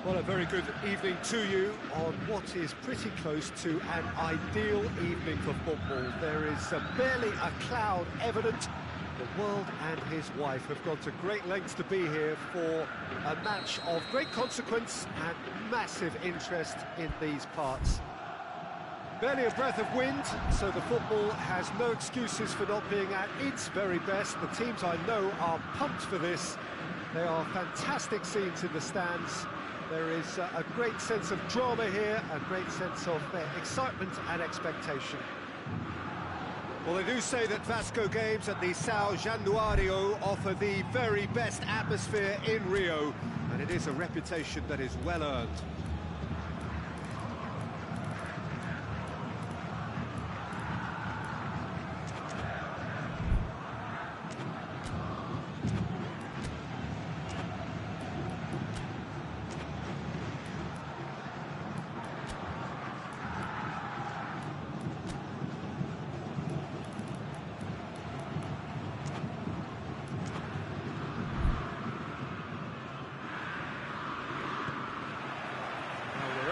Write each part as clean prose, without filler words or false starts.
Well, a very good evening to you on what is pretty close to an ideal evening for football. There is barely a cloud evident. The world and his wife have gone to great lengths to be here for a match of great consequence and massive interest in these parts. Barely a breath of wind, so the football has no excuses for not being at its very best. The teams I know are pumped for this. There are fantastic scenes in the stands. There is a great sense of drama here, a great sense of excitement and expectation. Well, they do say that Vasco games at the São Januário offer the very best atmosphere in Rio, and it is a reputation that is well earned.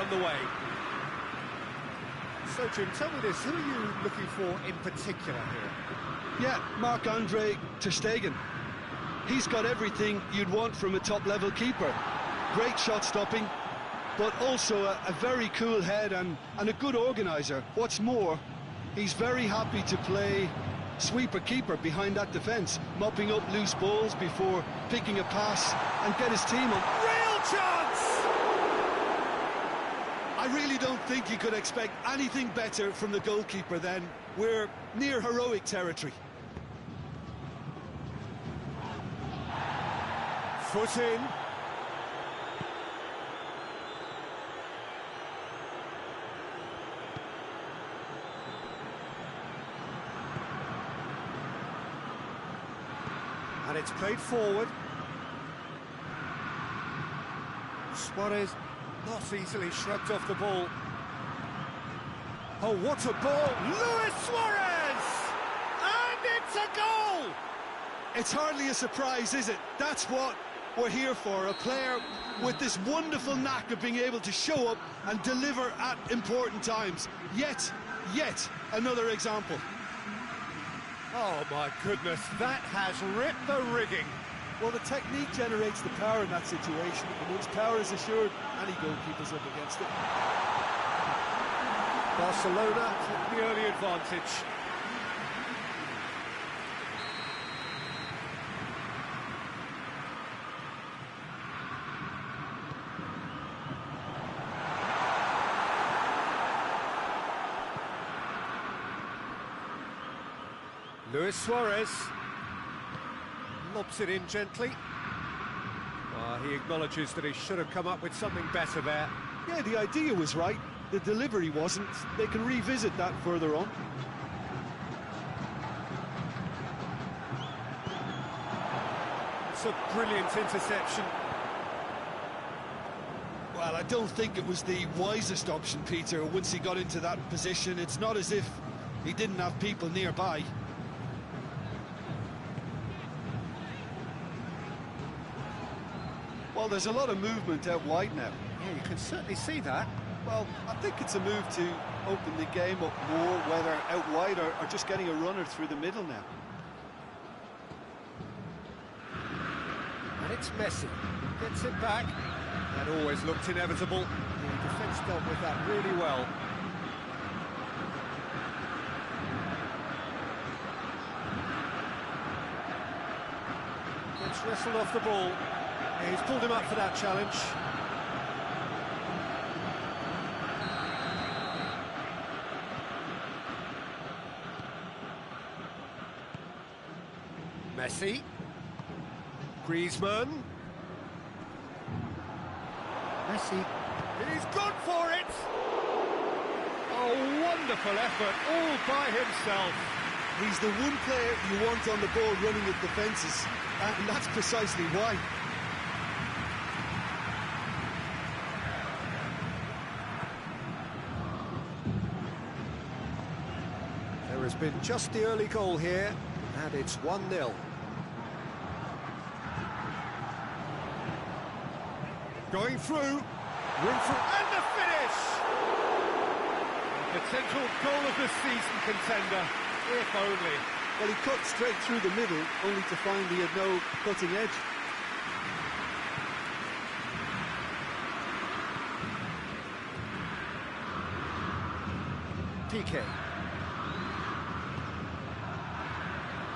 The way. So, Jim, tell me this, who are you looking for in particular here? Yeah, Marc-Andre ter Stegen. He's got everything you'd want from a top-level keeper. Great shot-stopping, but also a very cool head and a good organiser. What's more, he's very happy to play sweeper-keeper behind that defence, mopping up loose balls before picking a pass and get his team on. Real chance! I really don't think you could expect anything better from the goalkeeper then. We're near heroic territory. Foot in. And it's played forward. Suarez not easily shrugged off the ball. Oh, what a ball! Luis Suarez! And it's a goal! It's hardly a surprise, is it? That's what we're here for, a player with this wonderful knack of being able to show up and deliver at important times. Yet another example. Oh my goodness, that has ripped the rigging. Well, the technique generates the power in that situation, and once power is assured, any goalkeeper's up against it. Barcelona took the early advantage. Luis Suarez lobs it in gently. He acknowledges that he should have come up with something better there. Yeah, the idea was right. The delivery wasn't. They can revisit that further on. It's a brilliant interception. Well, I don't think it was the wisest option, Peter, once he got into that position. It's not as if he didn't have people nearby. Well, there's a lot of movement out wide now. Yeah, you can certainly see that. Well, I think it's a move to open the game up more, whether out wide or just getting a runner through the middle now. And it's Messi. Gets it back. That always looked inevitable. The defence dealt with that really well. Gets wrestled off the ball. He's pulled him up for that challenge. Messi. Griezmann. Messi. He's gone for it! Oh, wonderful effort, all by himself. He's the one player you want on the ball running at defences, and that's precisely why. There has been just the early goal here, and it's 1-0. Going through. Room for... and the finish! Potential goal of the season contender, if only. Well, he cut straight through the middle, only to find he had no cutting edge. PK.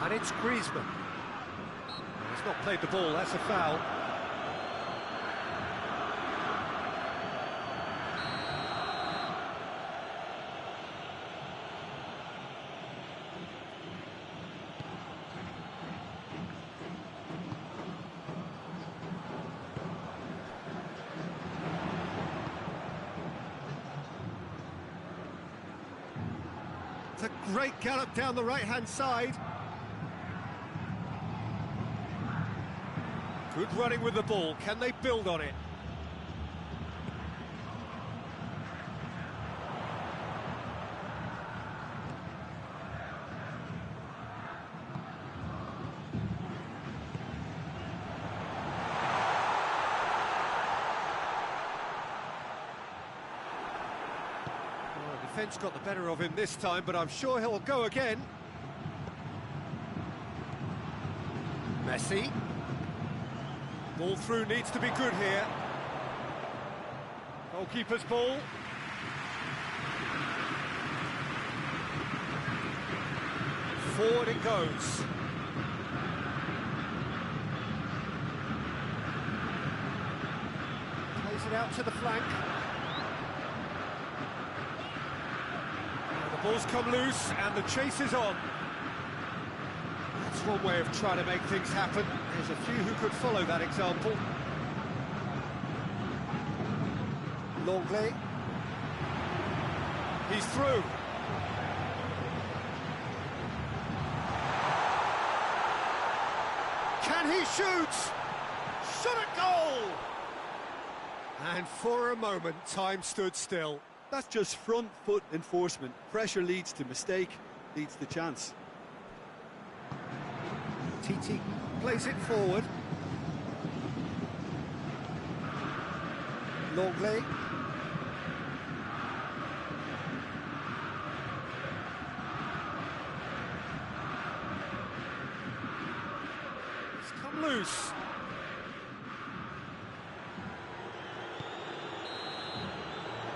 And it's Griezmann. He's not played the ball, that's a foul. It's a great gallop down the right-hand side. Good running with the ball. Can they build on it? Well, the defence got the better of him this time, but I'm sure he'll go again. Messi. Ball through needs to be good here. Goalkeeper's ball. Forward it goes. Plays it out to the flank. And the ball's come loose and the chase is on. That's one way of trying to make things happen. There's a few who could follow that example. Longley. He's through. Can he shoot? Shot at goal! And for a moment, time stood still. That's just front foot enforcement. Pressure leads to mistake, leads to chance. TT plays it forward. Longley. It's come loose.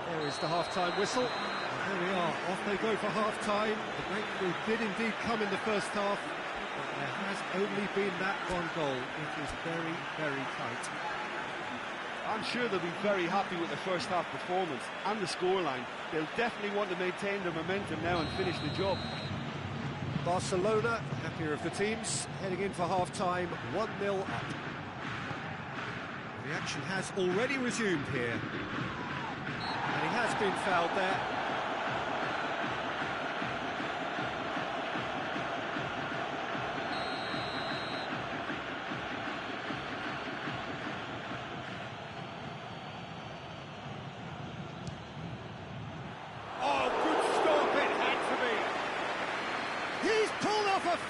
There is the half-time whistle. There we are, off they go for half-time. The breakthrough did indeed come in the first half. There has only been that one goal. It is very, very tight. I'm sure they'll be very happy with the first half performance and the scoreline. They'll definitely want to maintain their momentum now and finish the job. Barcelona, happier of the teams, heading in for half-time, 1-0 up. The action has already resumed here. And he has been fouled there.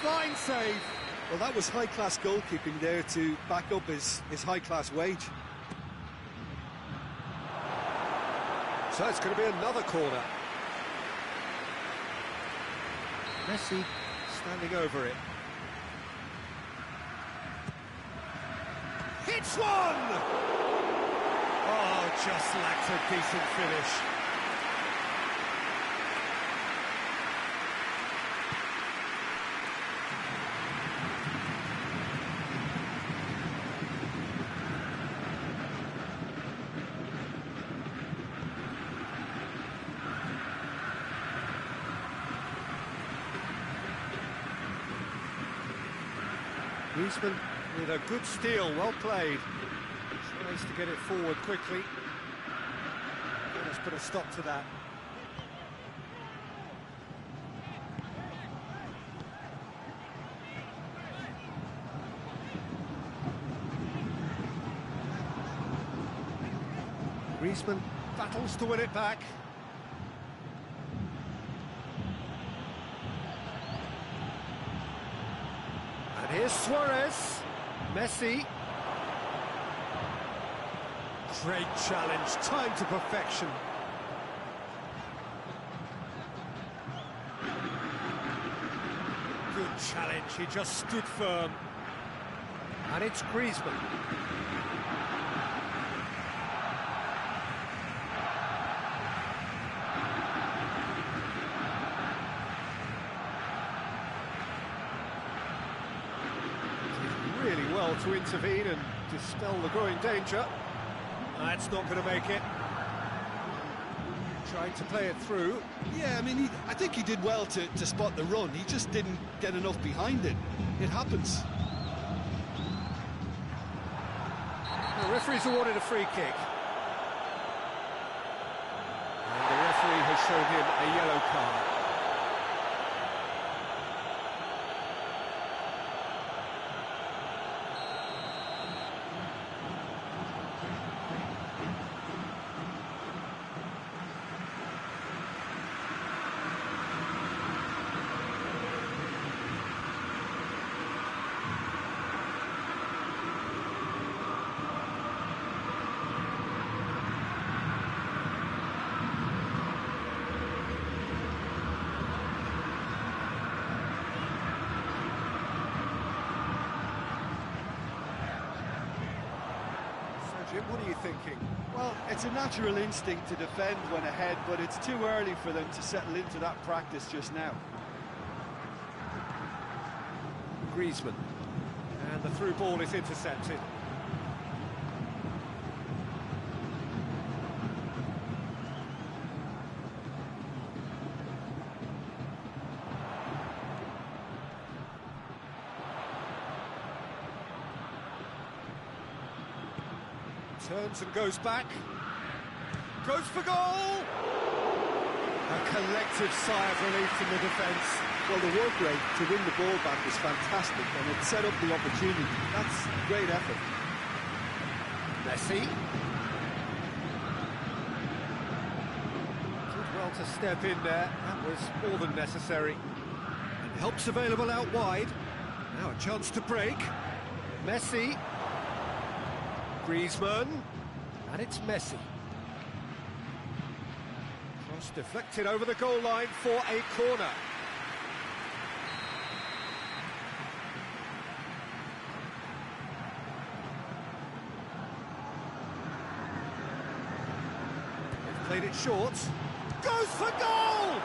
Fine save. Well, that was high-class goalkeeping there to back up his high-class wage. So it's going to be another corner. Messi standing over it. Hits one! Oh, just lacked a decent finish. Griezmann with a good steal, well played. Tries to get it forward quickly. Let's put a stop to that. Griezmann battles to win it back. And here's Suarez. Messi. Great challenge, time to perfection. Good challenge, he just stood firm. And it's Griezmann. Really well to intervene and dispel the growing danger. That's not going to make it. Trying to play it through. Yeah, I mean, I think he did well to spot the run. He just didn't get enough behind it. It happens. The referee's awarded a free kick. And the referee has shown him a yellow card. Jim, what are you thinking? Well, it's a natural instinct to defend when ahead, but it's too early for them to settle into that practice just now. Griezmann. And the through ball is intercepted. Turns and goes back. Goes for goal! A collective sigh of relief from the defence. Well, the work rate to win the ball back was fantastic, and it set up the opportunity. That's a great effort. Messi. Did well to step in there. That was more than necessary. And help's available out wide. Now a chance to break. Messi. Griezmann, and it's Messi. Cross deflected over the goal line for a corner. They've played it short. Goes for goal!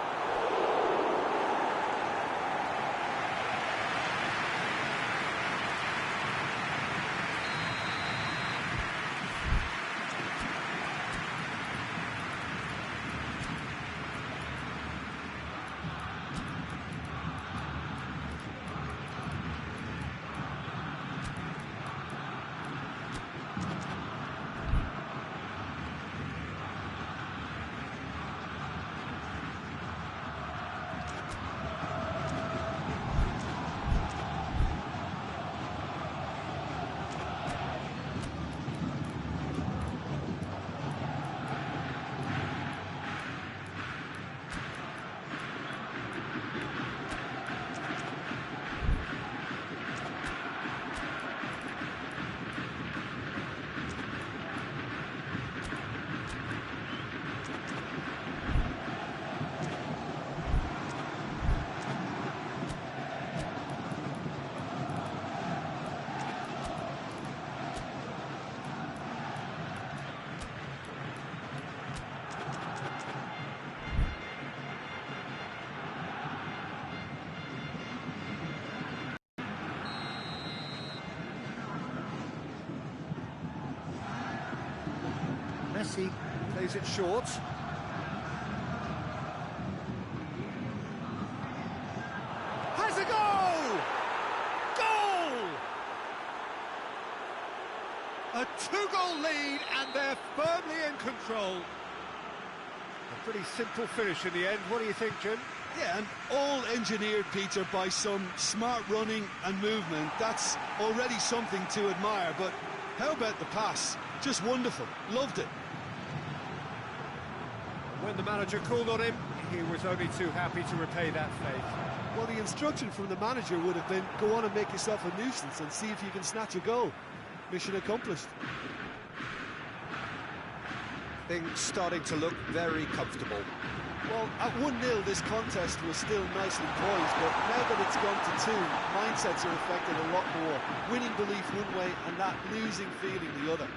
Messi plays it short. Has a goal! Goal! A two-goal lead and they're firmly in control. A pretty simple finish in the end. What do you think, Jim? Yeah, and all engineered, Peter, by some smart running and movement. That's already something to admire, but how about the pass? Just wonderful. Loved it. When the manager called on him, he was only too happy to repay that faith. Well, the instruction from the manager would have been, go on and make yourself a nuisance and see if you can snatch a goal. Mission accomplished. Things starting to look very comfortable. Well, at 1-0, this contest was still nicely poised, but now that it's gone to 2, mindsets are affected a lot more. Winning belief one way and that losing feeling the other.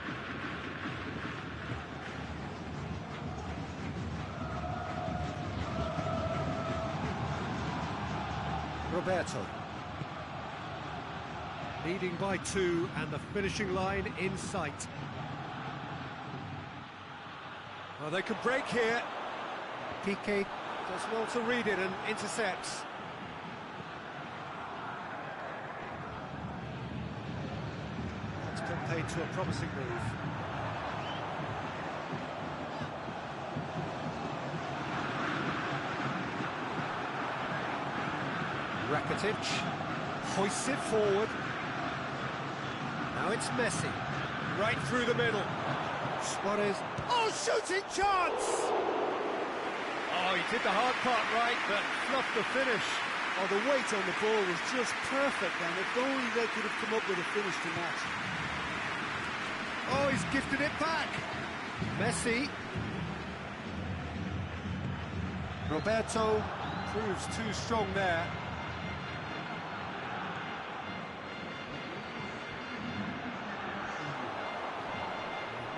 Roberto. Leading by 2 and the finishing line in sight. Well, they can break here. Piqué does well to read it and intercepts. That's played to a promising move. Rakitic hoists it forward. Now it's Messi, right through the middle. Suarez, oh, shooting chance! Oh, he did the hard part right, but fluffed the finish. Oh, the weight on the ball was just perfect then. If only they could have come up with a finish to match. Oh, he's gifted it back. Messi. Roberto proves too strong there.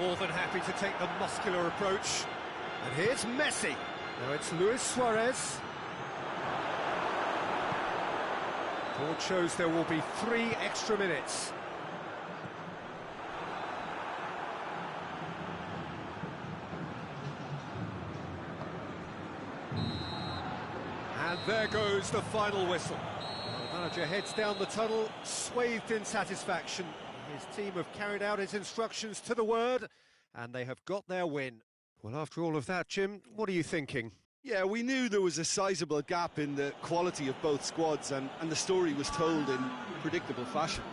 More than happy to take the muscular approach. And here's Messi. Now it's Luis Suarez. Board shows there will be 3 extra minutes. And there goes the final whistle. The manager heads down the tunnel, swathed in satisfaction. His team have carried out his instructions to the word, and they have got their win. Well, after all of that, Jim, what are you thinking? Yeah, we knew there was a sizable gap in the quality of both squads, and the story was told in predictable fashion.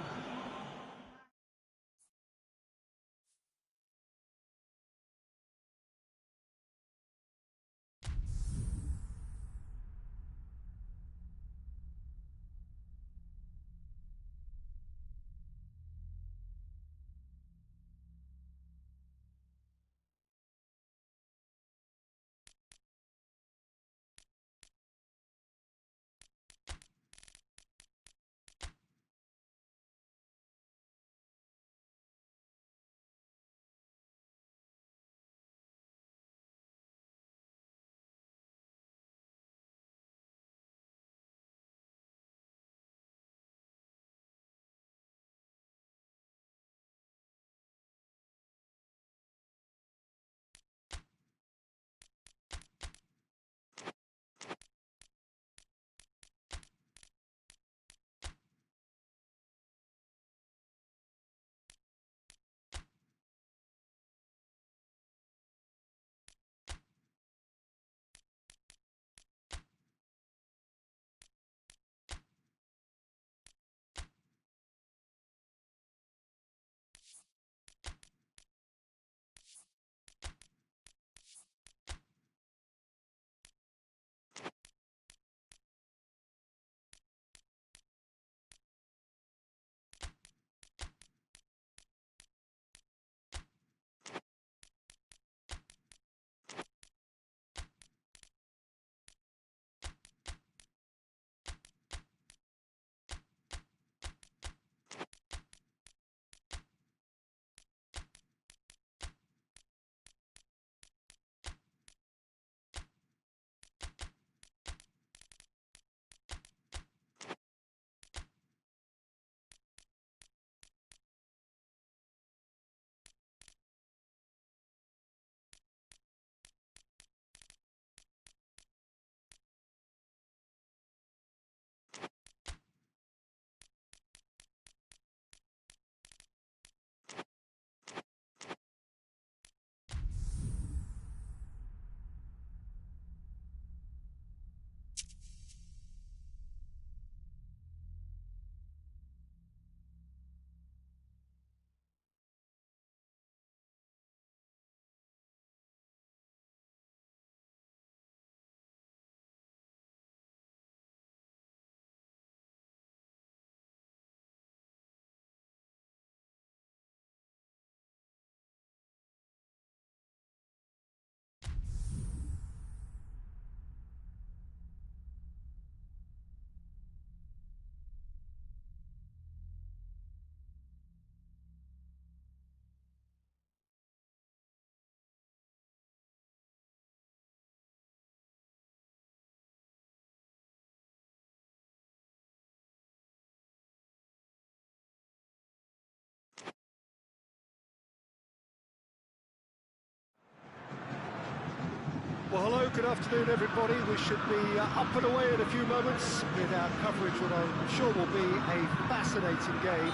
Well, hello, good afternoon, everybody. We should be up and away in a few moments with our coverage, what I'm sure will be a fascinating game.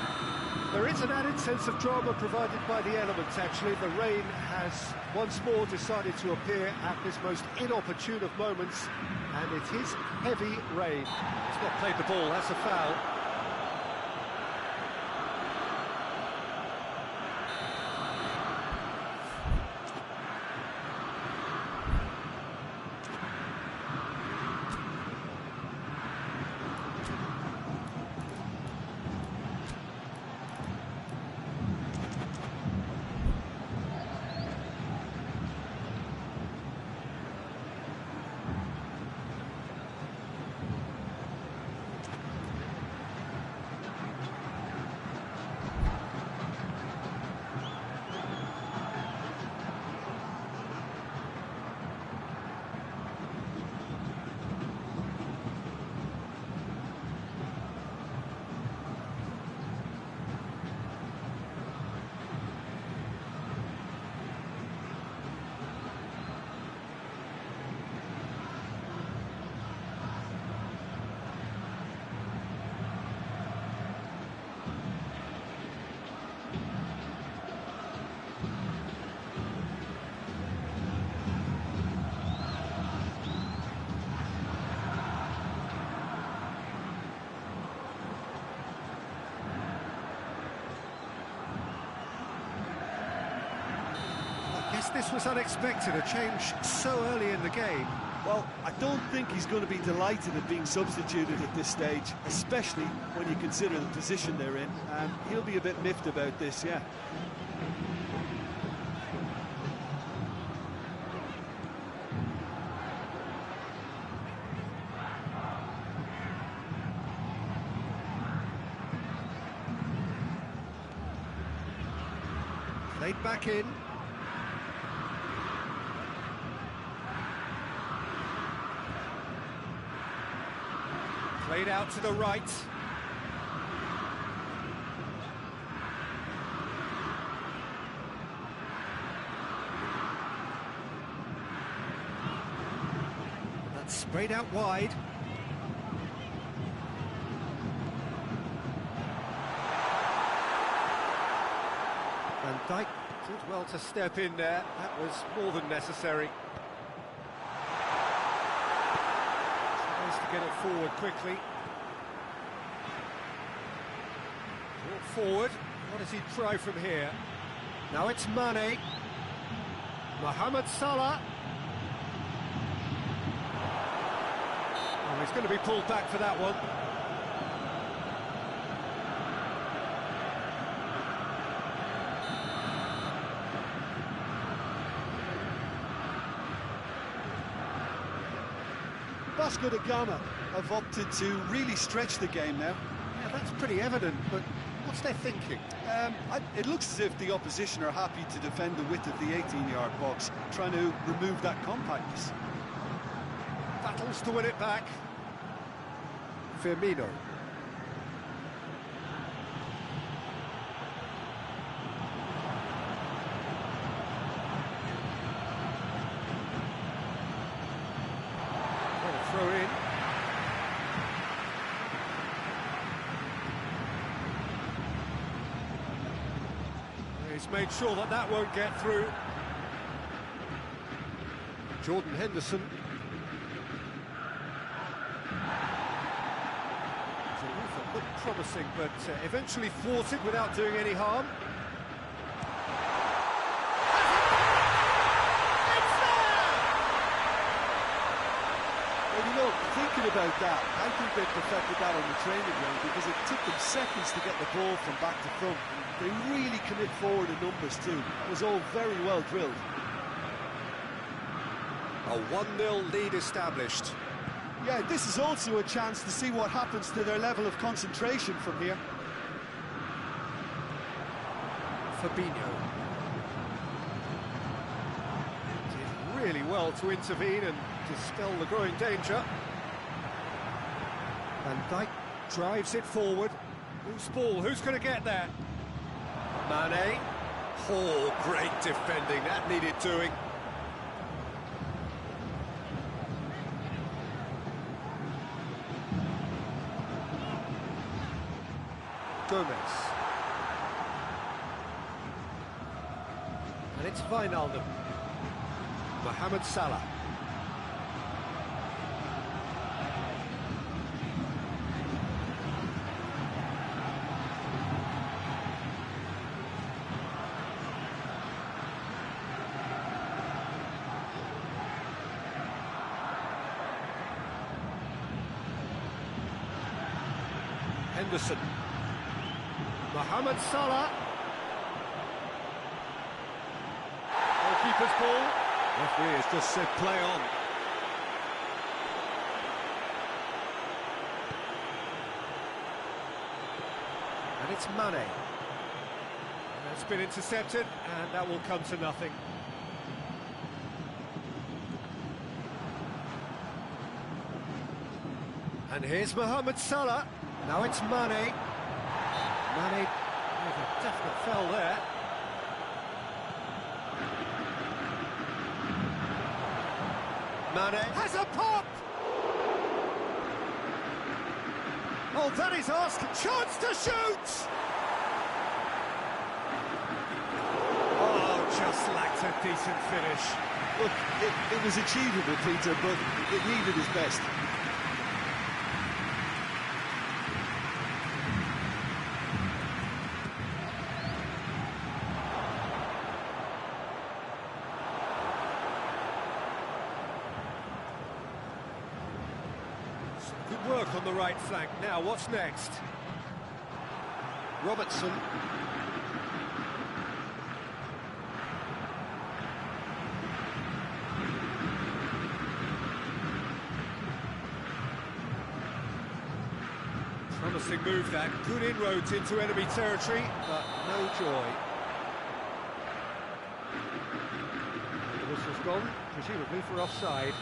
There is an added sense of drama provided by the elements, actually. The rain has once more decided to appear at this most inopportune of moments, and it is heavy rain. He's not played the ball, that's a foul. This was unexpected, a change so early in the game. Well, I don't think he's going to be delighted at being substituted at this stage, especially when you consider the position they're in. He'll be a bit miffed about this, yeah. Played back in. Played out to the right. That's sprayed out wide. Van Dijk did well to step in there. That was more than necessary. To get it forward quickly. Brought forward. What does he try from here? Now it's Mane. Mohamed Salah. Oh, he's going to be pulled back for that one. Vasco da Gama have opted to really stretch the game now. Yeah, that's pretty evident, but what's their thinking? It looks as if the opposition are happy to defend the width of the 18-yard box, trying to remove that compactness. Battles to win it back. Firmino. Throw in. He's made sure that that won't get through. Jordan Henderson. It looked promising, but eventually thwarted without doing any harm. Thinking about that, I think they perfected that on the training ground because it took them seconds to get the ball from back to front. They really commit forward in numbers too. It was all very well drilled. A 1-0 lead established. Yeah, this is also a chance to see what happens to their level of concentration from here. Fabinho. Did really well to intervene and dispel the growing danger. Van Dijk drives it forward. Loose ball, who's going to get there? Mane. Oh, great defending, that needed doing. Gomez. And it's Wijnaldum. Mohamed Salah. Henderson. Mohamed Salah. Goalkeeper's ball. Referee has just said play on. And it's Mane. And it's been intercepted, and that will come to nothing. And here's Mohamed Salah. Now it's Mane. Mane with a definite foul there. Mane has a pop! Oh, that is asked. Chance to shoot! Oh, just lacked a decent finish. Look, it was achievable, Peter, but it needed his best. Good work on the right flank. Now, what's next? Robertson. Promising move that. Good inroads into enemy territory, but no joy. And the whistle's gone, presumably for offside.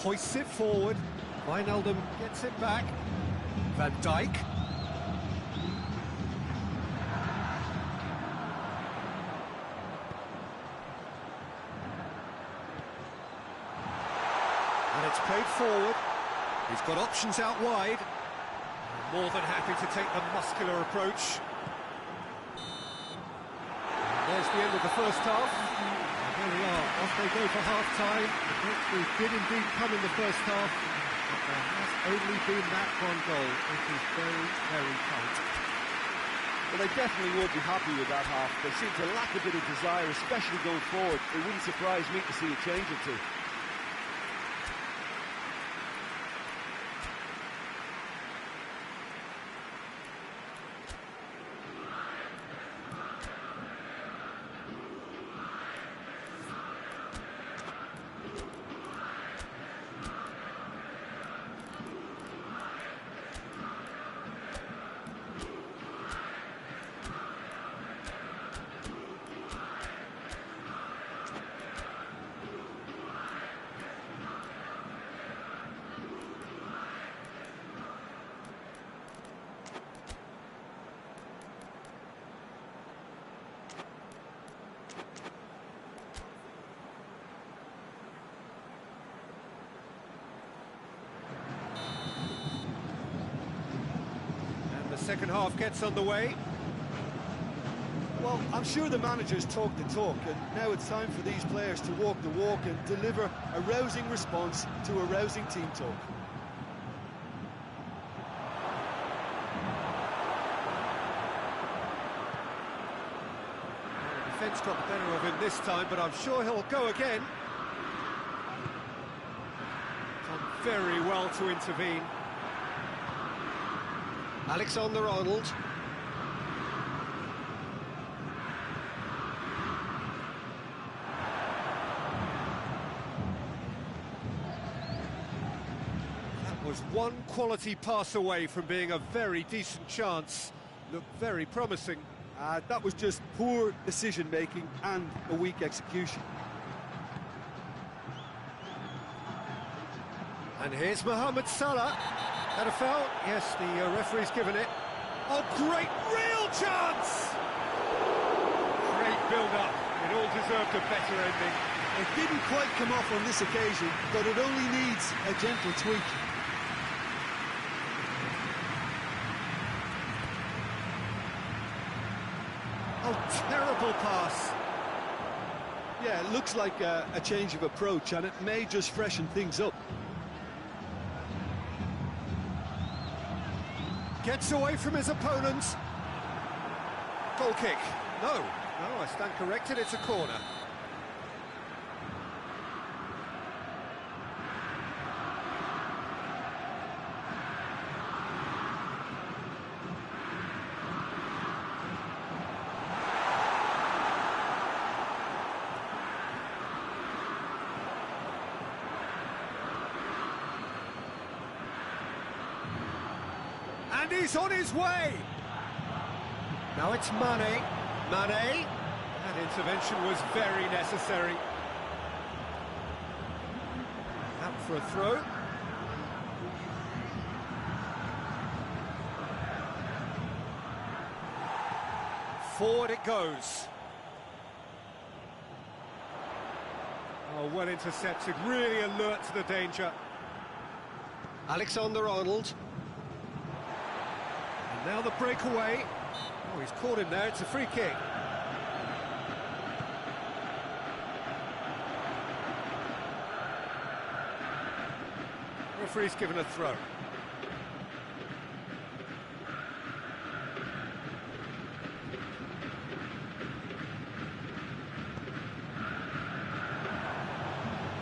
Hoists it forward. Wijnaldum gets it back. Van Dijk. And it's played forward. He's got options out wide. More than happy to take the muscular approach. And there's the end of the first half. There we are, off they go for half-time. The breakthrough did indeed come in the first half, but there has only been that one goal. It is very, very tight. Well, they definitely won't be happy with that half. They seem to lack a bit of desire, especially going forward. It wouldn't surprise me to see a change or two. The second half gets underway. Well, I'm sure the managers talk the talk, and now it's time for these players to walk the walk and deliver a rousing response to a rousing team talk. The defence got the better of him this time, but I'm sure he'll go again. Done very well to intervene. Alexander-Arnold. That was one quality pass away from being a very decent chance. Looked very promising. That was just poor decision-making and a weak execution. And here's Mohamed Salah. That a foul? Yes, the referee's given it. Oh, great, real chance! Great build-up. It all deserved a better ending. It didn't quite come off on this occasion, but it only needs a gentle tweak. Oh, terrible pass. Yeah, it looks like a change of approach, and it may just freshen things up. Gets away from his opponents. Goal kick. No, I stand corrected, it's a corner. And he's on his way. Now it's Mane. Mane. That intervention was very necessary. Out for a throw. Forward it goes. Oh, well intercepted. Really alert to the danger. Alexander-Arnold. Now the breakaway. Oh, he's caught him there, it's a free kick. Referee's given a throw.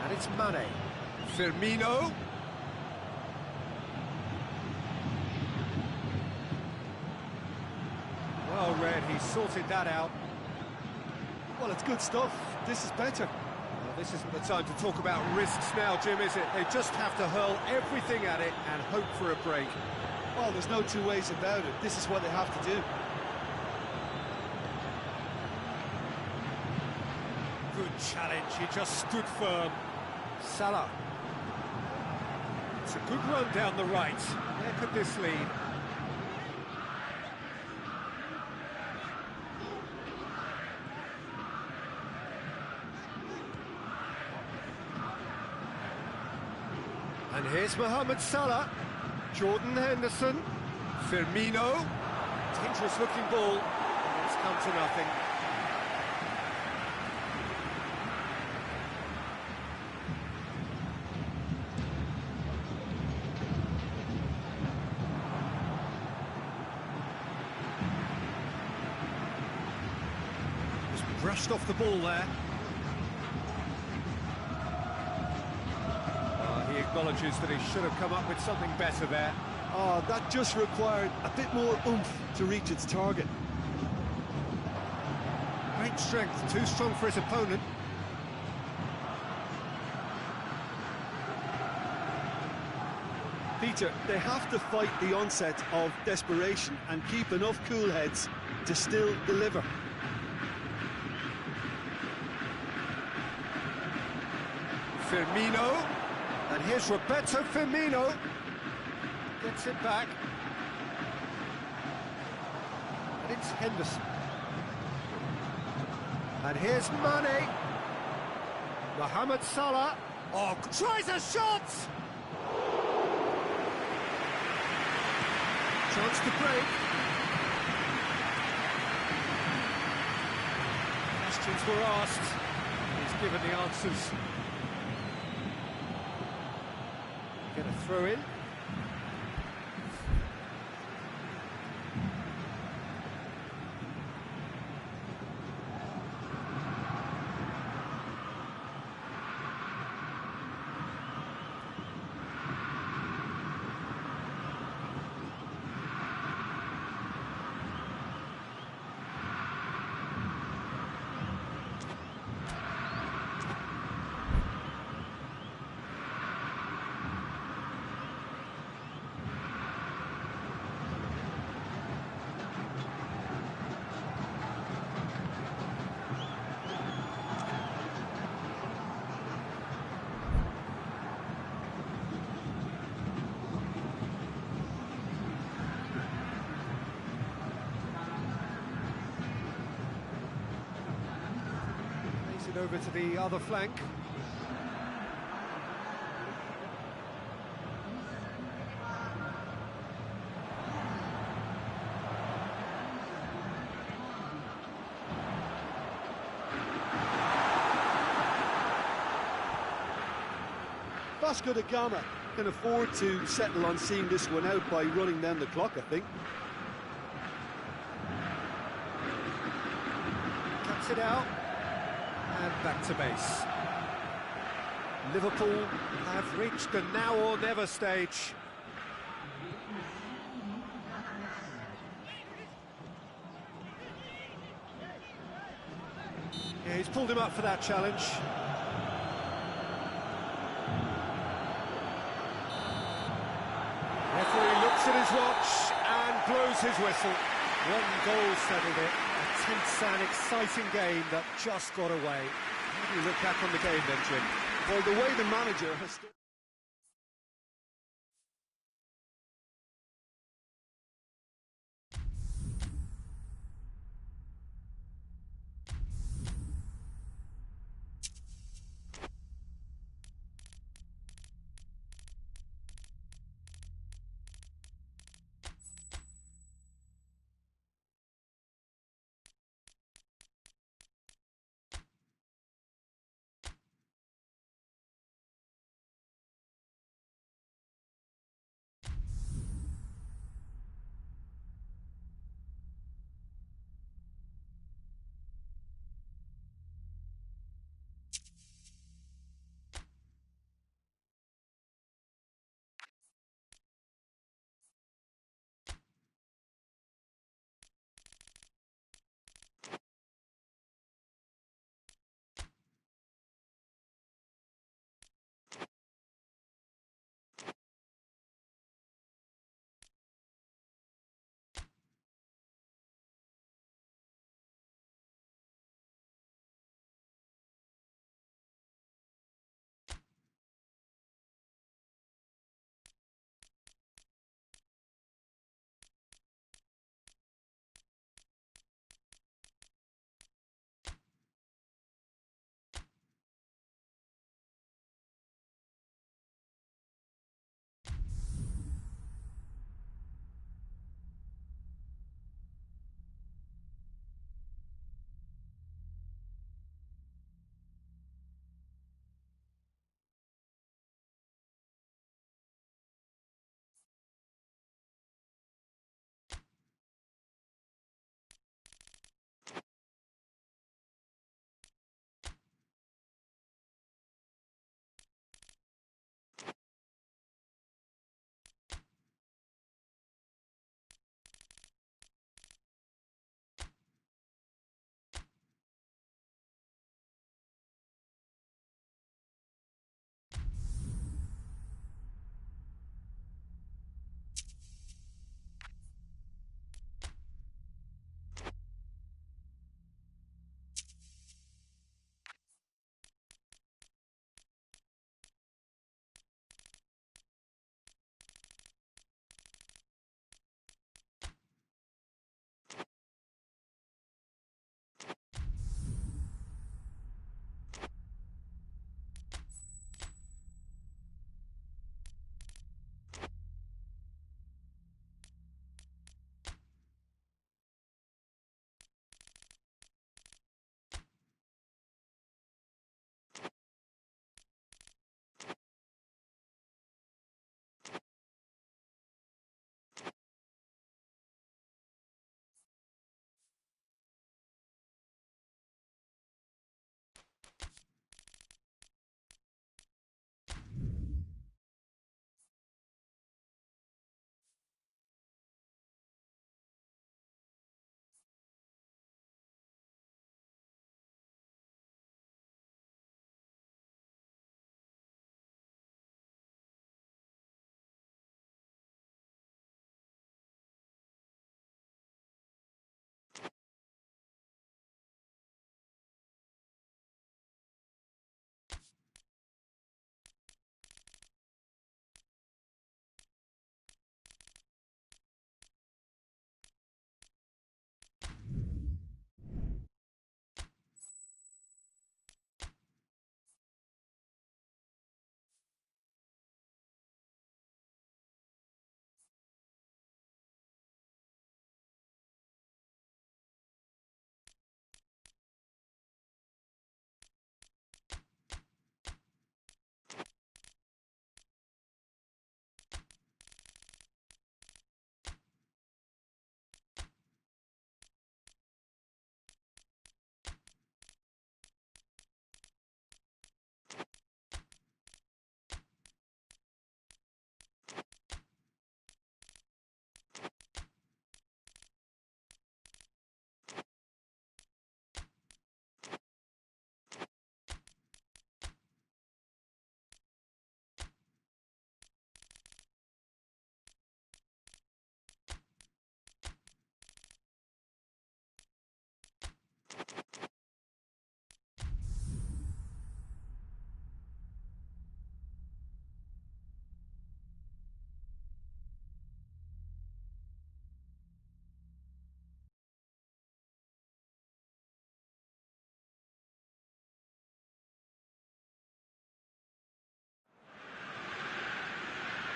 And it's Mane. Firmino. Well read, he sorted that out. Well, it's good stuff. This is better. Well, this isn't the time to talk about risks now, Jim, is it? They just have to hurl everything at it and hope for a break. Well, there's no two ways about it. This is what they have to do. Good challenge, he just stood firm. Salah. It's a good run down the right. Where could this lead? And here's Mohamed Salah, Jordan Henderson, Firmino, dangerous looking ball, and it's come to nothing. Just brushed off the ball there. He acknowledges that he should have come up with something better there. Oh, that just required a bit more oomph to reach its target. Great strength, too strong for his opponent. Peter, they have to fight the onset of desperation and keep enough cool heads to still deliver. Firmino. And here's Roberto Firmino. Gets it back. And it's Henderson. And here's Mane. Mohamed Salah. Oh, tries a shot! Chance to break. Questions were asked. He's given the answers. Get a throw in. it over to the other flank. Vasco da Gama can afford to settle on seeing this one out by running down the clock, I think. Cuts it out, and back to base. Liverpool have reached the now or never stage. Yeah, he's pulled him up for that challenge. Referee looks at his watch and blows his whistle. One goal settled it. A tense and exciting game that just got away. How do you look back on the game then, Jim? Well, the way the manager has...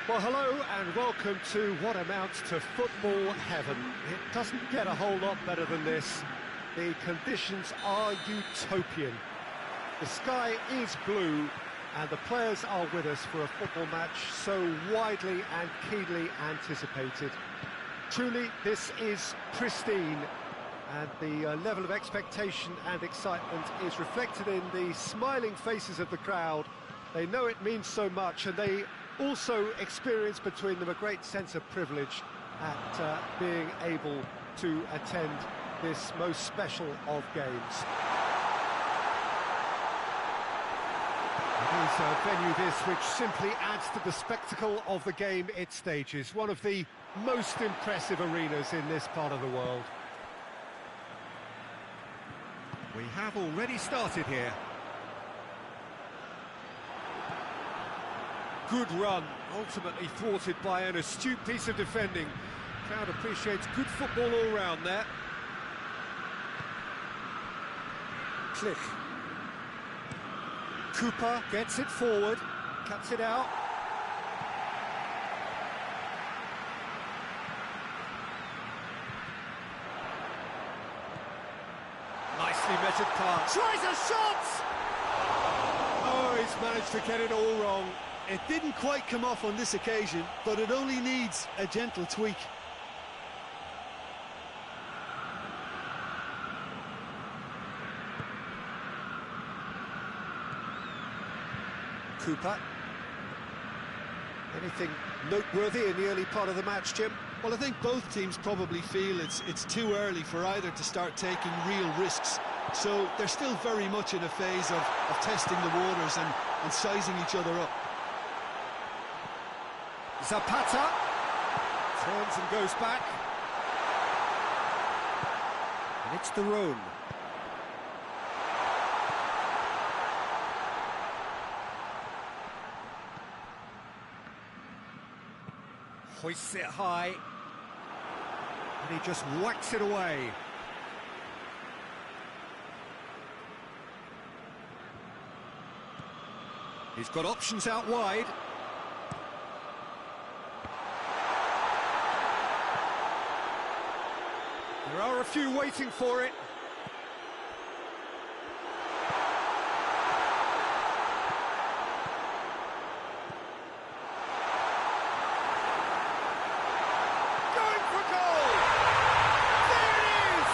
Well, hello and welcome to what amounts to football heaven. It doesn't get a whole lot better than this. The conditions are utopian. The sky is blue and the players are with us for a football match so widely and keenly anticipated. Truly, this is pristine, and the level of expectation and excitement is reflected in the smiling faces of the crowd. They know it means so much, and they also experience between them a great sense of privilege at being able to attend this most special of games. It is a venue this which simply adds to the spectacle of the game it stages, one of the most impressive arenas in this part of the world. We have already started here. Good run, ultimately thwarted by an astute piece of defending. Crowd appreciates good football all round there. Click. Cooper gets it forward, cuts it out. Nicely measured pass. Tries a shot! Oh, he's managed to get it all wrong. It didn't quite come off on this occasion, but it only needs a gentle tweak. Cooper. Anything noteworthy in the early part of the match, Jim? Well, I think both teams probably feel it's too early for either to start taking real risks. So they're still very much in a phase of testing the waters and sizing each other up. Zapata turns and goes back. And it's the Rhone. Hoists it high. And he just whacks it away. He's got options out wide. There are a few waiting for it. Going for goal! There it is!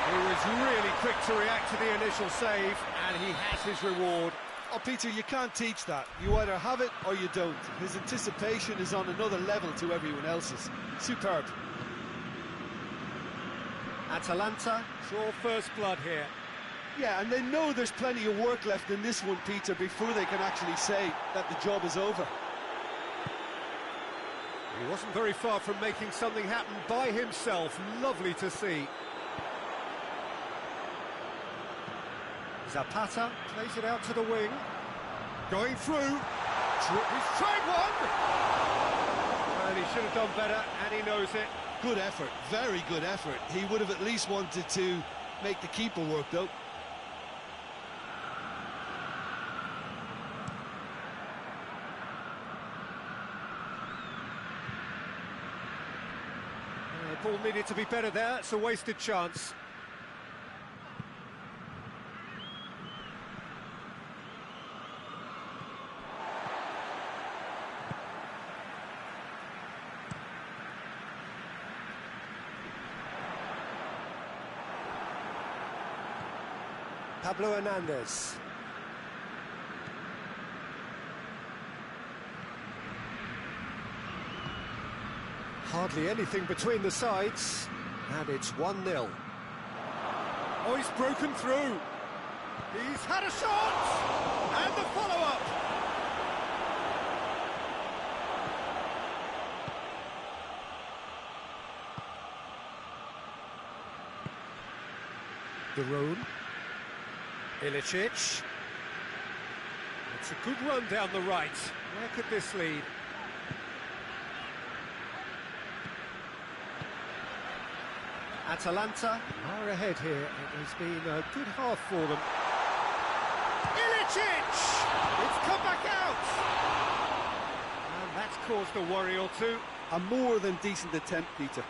He was really quick to react to the initial save, and he has his reward. Oh, Peter, you can't teach that. You either have it or you don't. His anticipation is on another level to everyone else's. Superb. Atalanta draw first blood here. Yeah, and they know there's plenty of work left in this one, Peter, before they can actually say that the job is over. He wasn't very far from making something happen by himself. Lovely to see. Zapata plays it out to the wing. Going through. He's tried one! And he should have done better, and he knows it. Good effort, very good effort. He would have at least wanted to make the keeper work, though. The ball needed to be better there. It's a wasted chance. Pablo Hernandez. Hardly anything between the sides, and it's 1-0. Oh, he's broken through. He's had a shot! And the follow-up! De Rhone. Ilicic. It's a good run down the right. Where could this lead? Atalanta are ahead here. It has been a good half for them. Ilicic! It's come back out! And that's caused a worry or two. A more than decent attempt, Peter.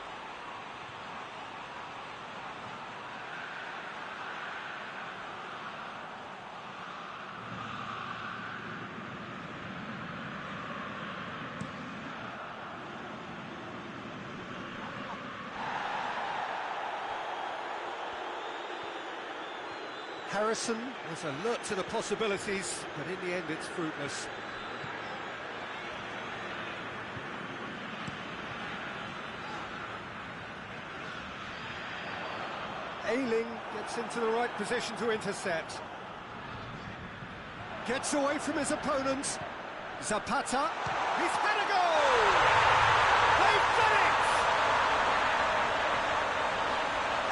Harrison was alert to the possibilities, but in the end it's fruitless. Ayling gets into the right position to intercept. Gets away from his opponent. Zapata, he's had a goal! They've done it!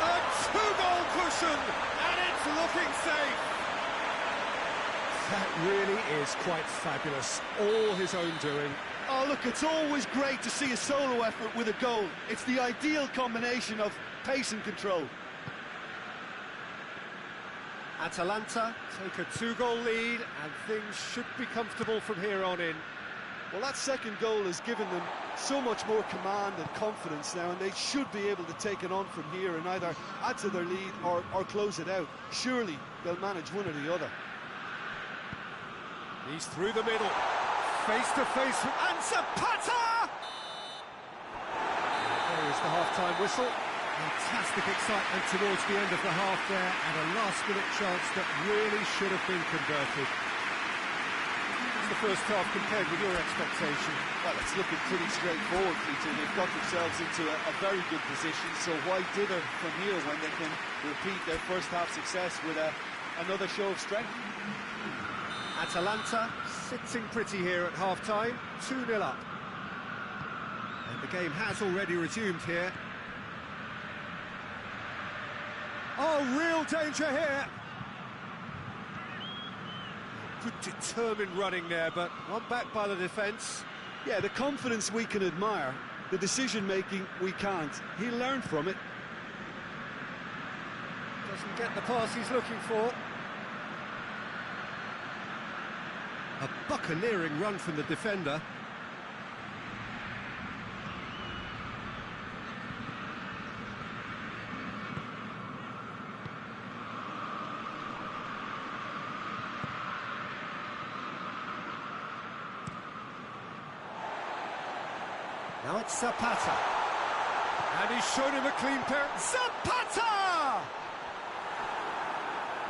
A two-goal cushion, and it's looking safe. That really is quite fabulous. All his own doing. Oh, look, it's always great to see a solo effort with a goal. It's the ideal combination of pace and control. Atalanta take a two-goal lead, and things should be comfortable from here on in. Well, that second goal has given them so much more command and confidence now, and they should be able to take it on from here and either add to their lead or close it out. Surely they'll manage one or the other. He's through the middle, face-to-face with Zapata! There is the half-time whistle. Fantastic excitement towards the end of the half there, and a last-minute chance that really should have been converted. What's the first half compared with your expectation? Well, it's looking pretty straightforward, Peter. They've got themselves into a very good position, so why dither from here when they can repeat their first half success with another show of strength? Atalanta sitting pretty here at half-time, 2-0 up. And the game has already resumed here. Oh, real danger here. Good determined running there, but one back by the defence. Yeah, the confidence we can admire, the decision-making we can't. He learned from it. Doesn't get the pass he's looking for. A buccaneering run from the defender. Now it's Zapata. And he's shown him a clean pair. Zapata!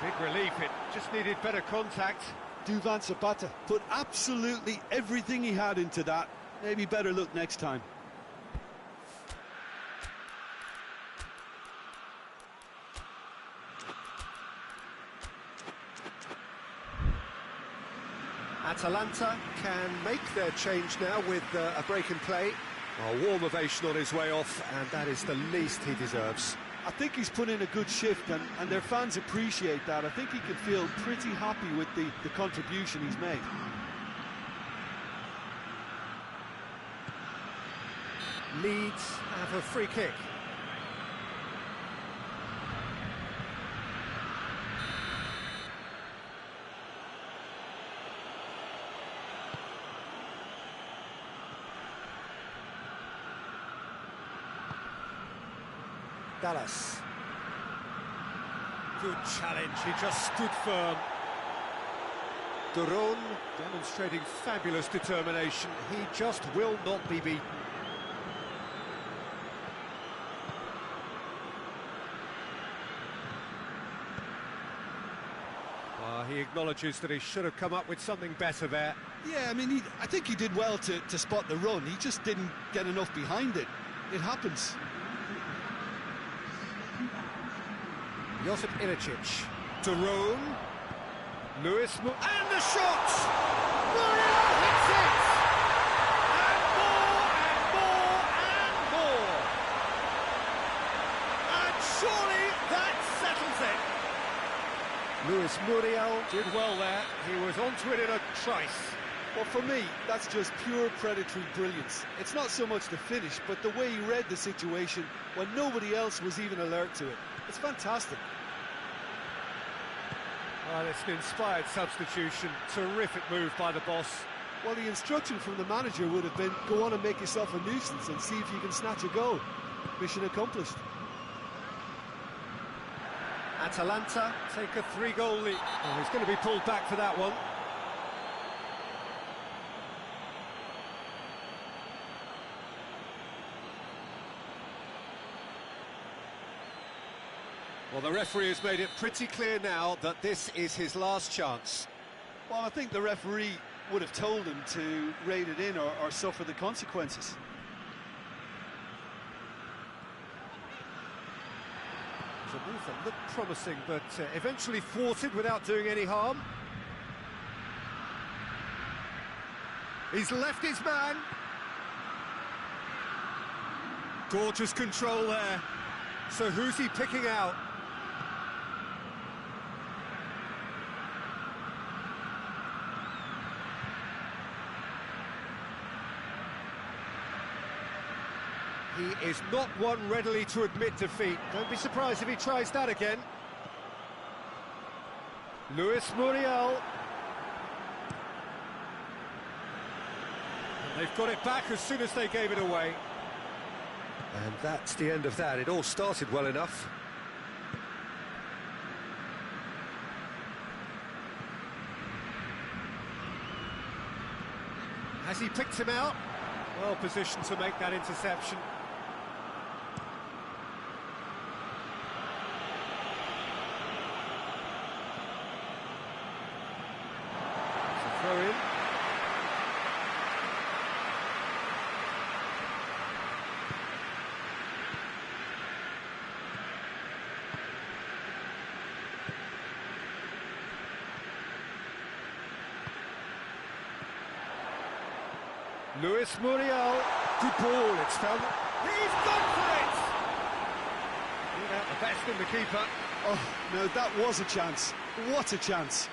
Big relief, it just needed better contact. Duvan Zapata put absolutely everything he had into that. Maybe better look next time. Atalanta can make their change now with a break in play. A warm ovation on his way off, and that is the least he deserves. I think he's put in a good shift, and their fans appreciate that. I think he can feel pretty happy with the contribution he's made. Leeds have a free kick. Dallas. Good challenge, he just stood firm. Duron demonstrating fabulous determination. He just will not be beaten. He acknowledges that he should have come up with something better there. Yeah, I mean, I think he did well to spot the run. He just didn't get enough behind it. It happens. Josip Ilicic, Duron, Lewis, and the shot! Muriel hits it! And more, and more, and more! And surely that settles it! Luis Muriel did well there. He was onto it in a trice. Well, for me, that's just pure predatory brilliance. It's not so much the finish, but the way he read the situation when nobody else was even alert to it. It's fantastic. Well, it's an inspired substitution. Terrific move by the boss. Well, the instruction from the manager would have been, go on and make yourself a nuisance and see if you can snatch a goal. Mission accomplished. Atalanta take a 3-goal lead. Oh, he's going to be pulled back for that one. Well, the referee has made it pretty clear now that this is his last chance. Well, I think the referee would have told him to rate it in or suffer the consequences. It's a move that looked promising, but eventually thwarted without doing any harm. He's left his man. Gorgeous control there. So who's he picking out? He is not one readily to admit defeat. Don't be surprised if he tries that again. Luis Muriel. And they've got it back as soon as they gave it away. And that's the end of that. It all started well enough. Has he picked him out? Well positioned to make that interception. Throw in. Luis Muriel, good ball, it's found. He's gone for it! Brought out the best in the keeper. Oh, no, that was a chance. What a chance.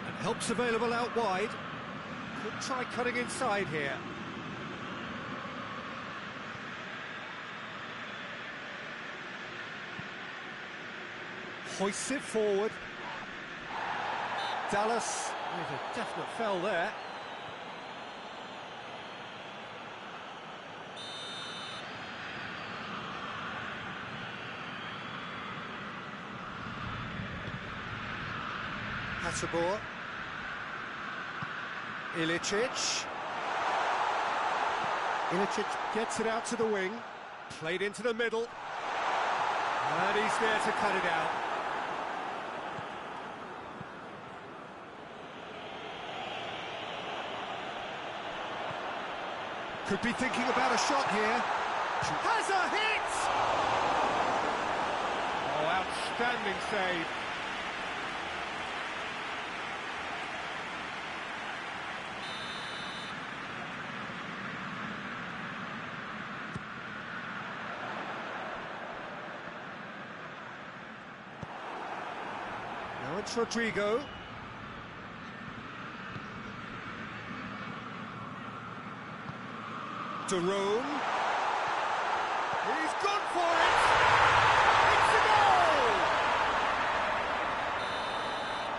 And help's available out wide. Could try cutting inside here. Hoists it forward. Dallas with a definite foul there. Hatabor. Ilicic. Ilicic gets it out to the wing. Played into the middle. And he's there to cut it out. Could be thinking about a shot here. Has a hit! Oh, outstanding save. Now it's Rodrigo. Jerome. He's gone for it! It's a goal!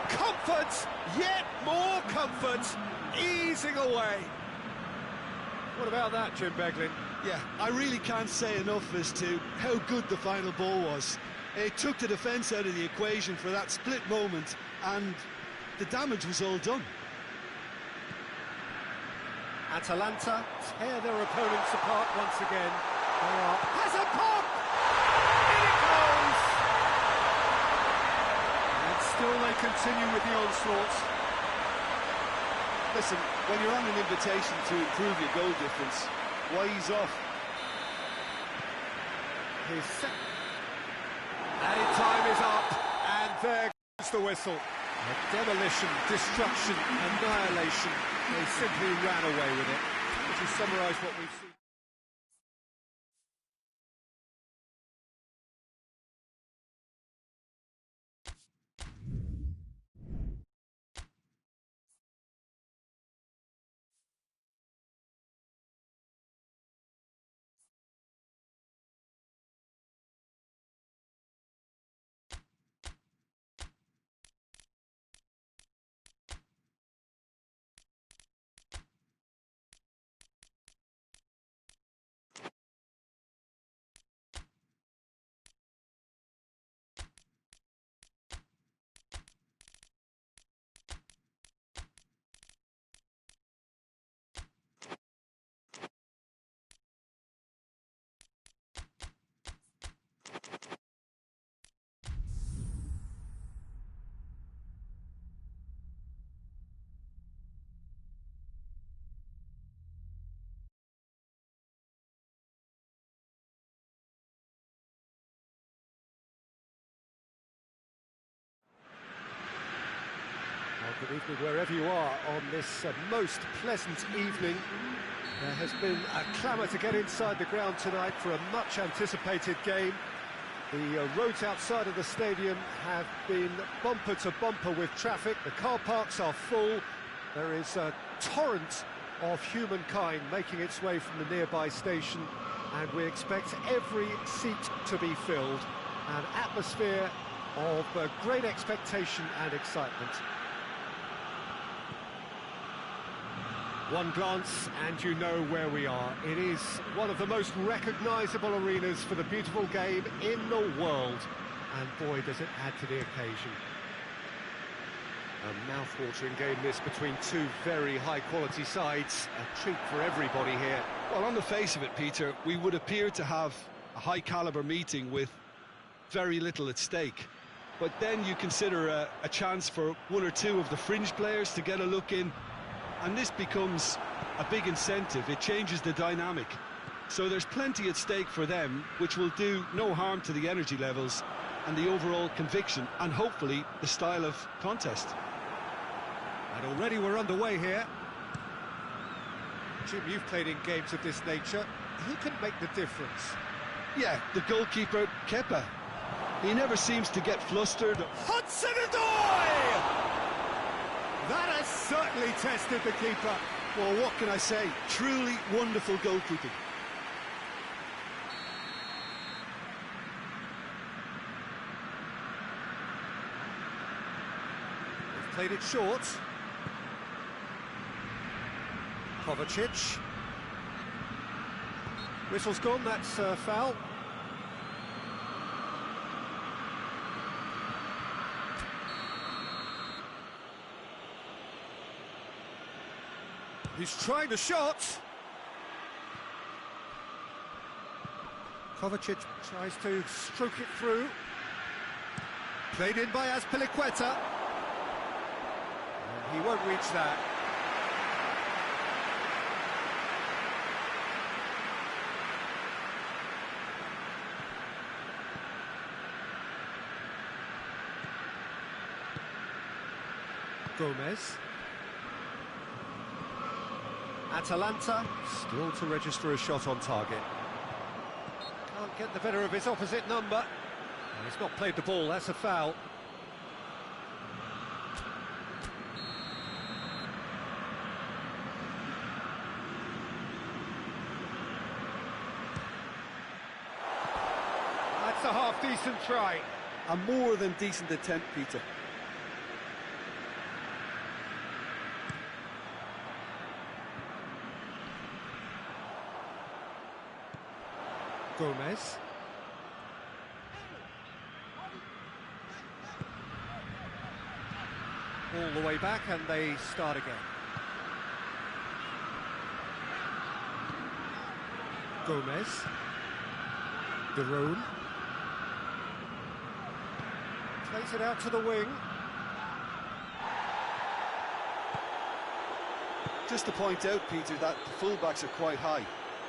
Comfort, yet more comfort, easing away. What about that, Jim Beglin? Yeah, I really can't say enough as to how good the final ball was. It took the defence out of the equation for that split moment, and the damage was all done. Atalanta tear their opponents apart once again. They are... Has a pop! In it goes! And still they continue with the onslaught. Listen, when you're on an invitation to improve your goal difference, why ease off? His added time is up, and there goes the whistle. Demolition, destruction, annihilation. They simply ran away with it. Would you summarise what we've seen? Good evening wherever you are on this most pleasant evening. There has been a clamour to get inside the ground tonight for a much anticipated game. The roads outside of the stadium have been bumper to bumper with traffic. The car parks are full. There is a torrent of humankind making its way from the nearby station, and we expect every seat to be filled. An atmosphere of great expectation and excitement. One glance and you know where we are. It is one of the most recognisable arenas for the beautiful game in the world. And boy, does it add to the occasion. A mouth-watering game this between two very high-quality sides. A treat for everybody here. Well, on the face of it, Peter, we would appear to have a high-caliber meeting with very little at stake. But then you consider a chance for one or two of the fringe players to get a look in, and this becomes a big incentive. It changes the dynamic. So there's plenty at stake for them, which will do no harm to the energy levels and the overall conviction, and hopefully the style of contest. And already we're underway here. Jim, you've played in games of this nature. Who can make the difference? Yeah, the goalkeeper, Kepa. He never seems to get flustered. Hudson-Odoi! That has certainly tested the keeper. Well, what can I say? Truly wonderful goalkeeping. They've played it short. Kovacic. Whistle's gone, that's foul. He's trying the shot. Kovacic tries to stroke it through. Played in by Azpilicueta. He won't reach that. Gomez. Atalanta still to register a shot on target. Can't get the better of his opposite number. And he's not played the ball, that's a foul. That's a half-decent try. A more than decent attempt, Peter. Gomez. All the way back and they start again. Gomez. De Roon. Plays it out to the wing. Just to point out, Peter, that the fullbacks are quite high.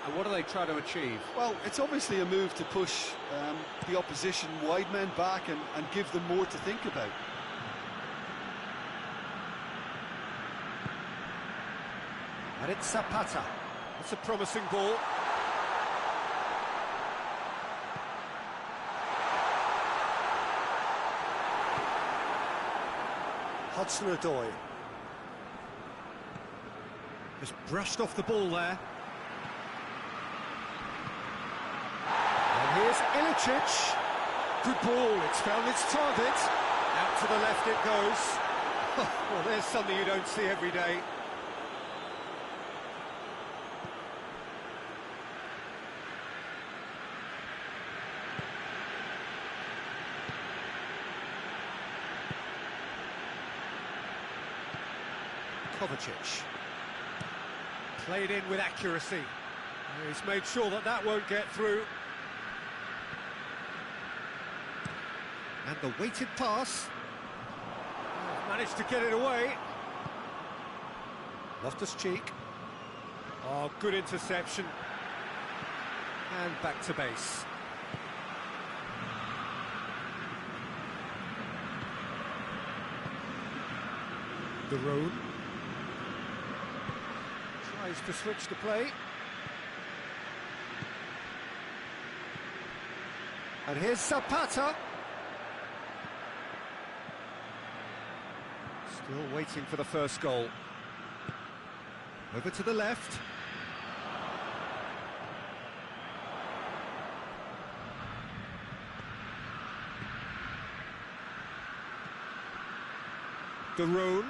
And what do they try to achieve? Well, it's obviously a move to push the opposition wide men back and give them more to think about. And it's Zapata. It's a promising ball. Hudson-Odoi. Just brushed off the ball there. Here's Ilicic. Good ball, it's found its target. Out to the left it goes. Well, there's something you don't see every day. Kovacic. Played in with accuracy. He's made sure that that won't get through. And the weighted pass. Managed to get it away. Loftus-Cheek. Oh, good interception. And back to base. The road. Tries to switch the play. And here's Zapata. Still waiting for the first goal. Over to the left. De Roon.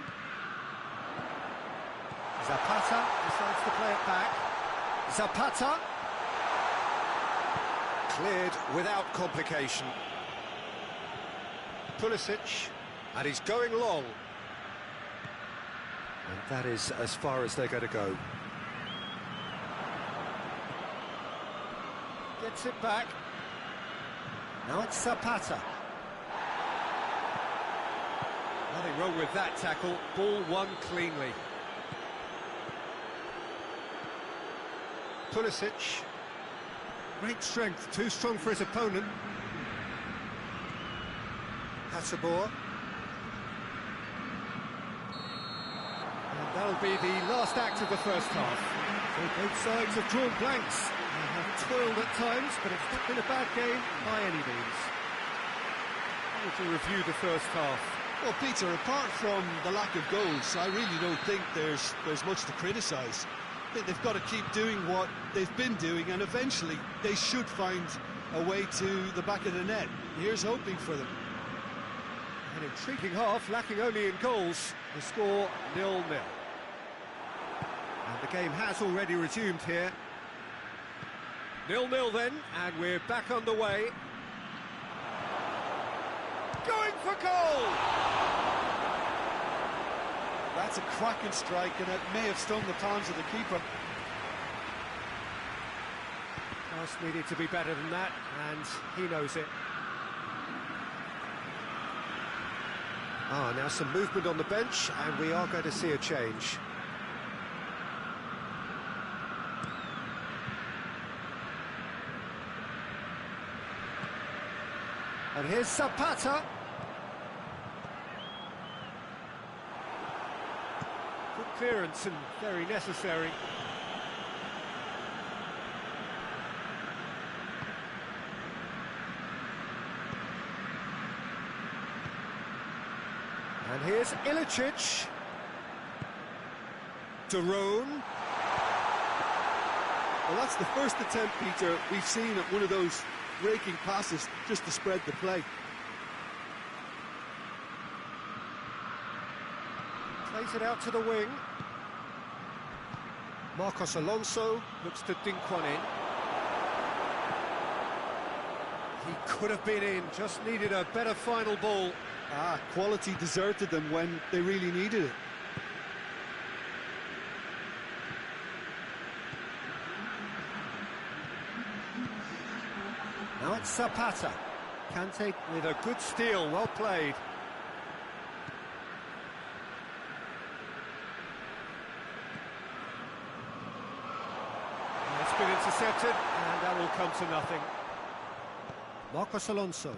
Zapata decides to play it back. Zapata. Cleared without complication. Pulisic. And he's going long. And that is as far as they're going to go. Gets it back. Now it's Zapata. Nothing wrong with that tackle. Ball won cleanly. Pulisic. Great strength, too strong for his opponent. Hasabor. And that'll be the last act of the first half. So both sides have drawn blanks. They have toiled at times, but it's not been a bad game by any means. To review the first half. Well, Peter, apart from the lack of goals, I really don't think there's much to criticise. They've got to keep doing what they've been doing, and eventually they should find a way to the back of the net. Here's hoping for them. An intriguing half, lacking only in goals. The score 0-0. And the game has already resumed here. 0-0 then, and we're back underway. Going for goal! That's a cracking strike, and it may have stung the palms of the keeper. Pass needed to be better than that, and he knows it. Now some movement on the bench, and we are going to see a change. And here's Zapata. Good clearance and very necessary. And here's Ilicic. De Roon. Well, that's the first attempt, Peter, we've seen at one of those raking passes just to spread the play. Plays it out to the wing. Marcos Alonso looks to dink one in. He could have been in, just needed a better final ball. Quality deserted them when they really needed it. Now it's Zapata. Kante with a good steal, well played. And it's been intercepted, and that will come to nothing. Marcos Alonso.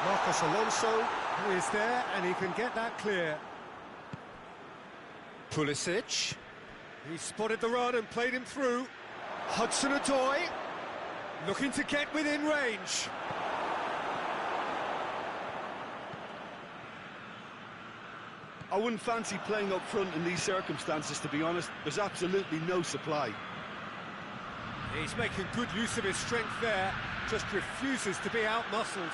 Marcos Alonso, who is there, and he can get that clear. Pulisic. He spotted the run and played him through. Hudson-Odoi, looking to get within range. I wouldn't fancy playing up front in these circumstances, to be honest. There's absolutely no supply. He's making good use of his strength there, just refuses to be out-muscled.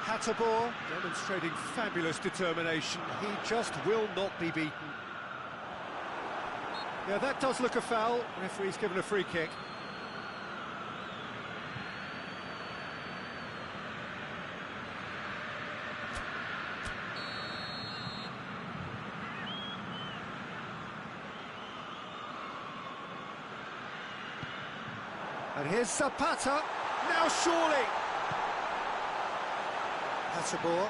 Hasabor demonstrating fabulous determination. He just will not be beaten. Yeah, that does look a foul. Referee's given a free kick. And here's Zapata. Now surely. Hasabor.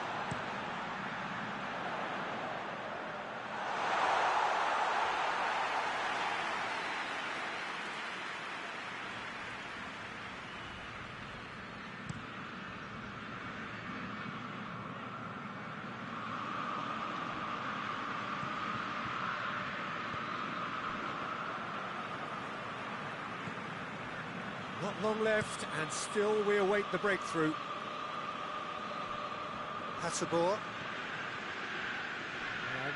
Not long left, and still we await the breakthrough. Hasselborg.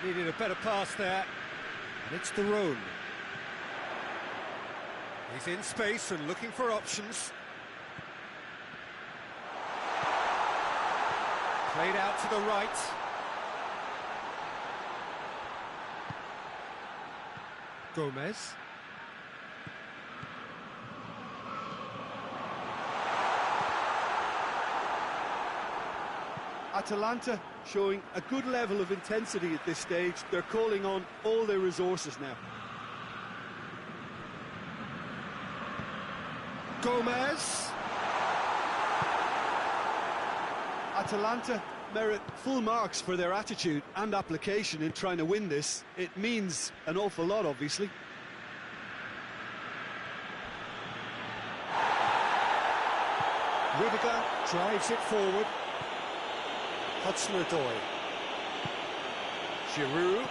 Needed a better pass there, and it's the Rhone. He's in space and looking for options. Played out to the right. Gomez. Atalanta showing a good level of intensity at this stage. They're calling on all their resources now. Gomez. Atalanta merit full marks for their attitude and application in trying to win this. It means an awful lot, obviously. Rudiger drives it forward. Hudson-Odoi. Giroud.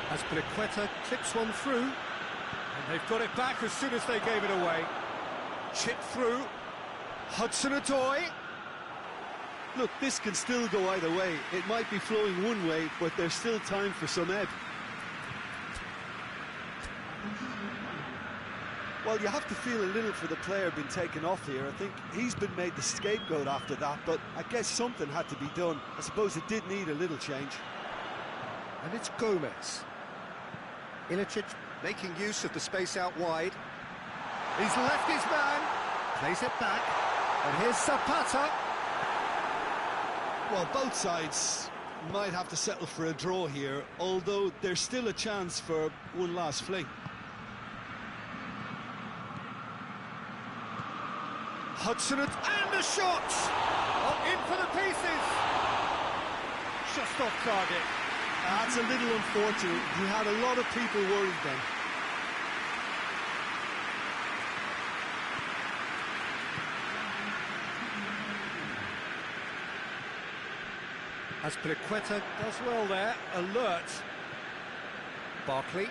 Azpilicueta clips one through, and they've got it back as soon as they gave it away. Chip through. Hudson-Odoi. Look, this can still go either way. It might be flowing one way, but there's still time for some ebb. Well, you have to feel a little for the player being taken off here. I think he's been made the scapegoat after that, but I guess something had to be done. I suppose it did need a little change. And it's Gomez. Ilicic making use of the space out wide. He's left his man. Plays it back. And here's Zapata. Well, both sides might have to settle for a draw here, although there's still a chance for one last fling. Hudson and the shot! Oh, in for the pieces! Just off target. That's a little unfortunate. He had a lot of people worried then. Azpilicueta does well there, alert. Barkley.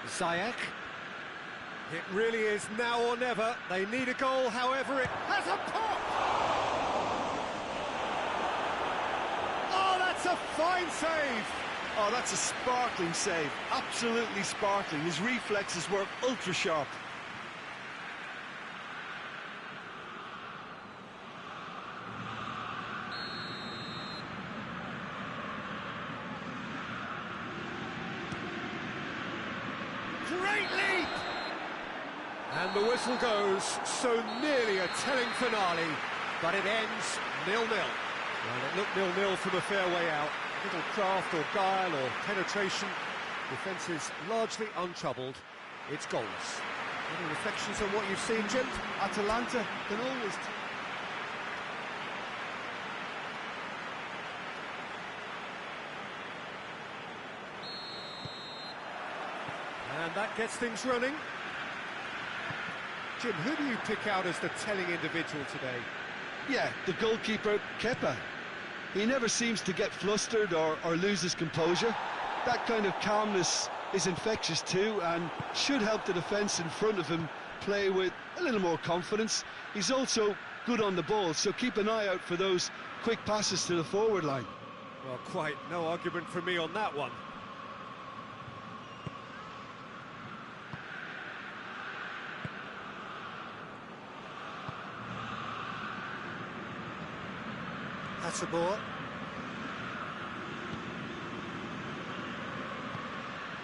Ziyech. It really is now or never. They need a goal, however it has a pop! Oh, that's a fine save! Oh, that's a sparkling save. Absolutely sparkling. His reflexes were ultra sharp. Great leap! And the whistle goes, so nearly a telling finale, but it ends 0-0. Well, it looked 0-0 from a fair way out. Little craft or guile or penetration. Defence is largely untroubled. It's goalless. Any reflections on what you've seen, Jim? Atalanta can always... And that gets things running. Jim, who do you pick out as the telling individual today? Yeah, the goalkeeper, Kepa. He never seems to get flustered or lose his composure. That kind of calmness is infectious too, and should help the defence in front of him play with a little more confidence. He's also good on the ball, so keep an eye out for those quick passes to the forward line. Well, quite no argument from me on that one. Hasselborg.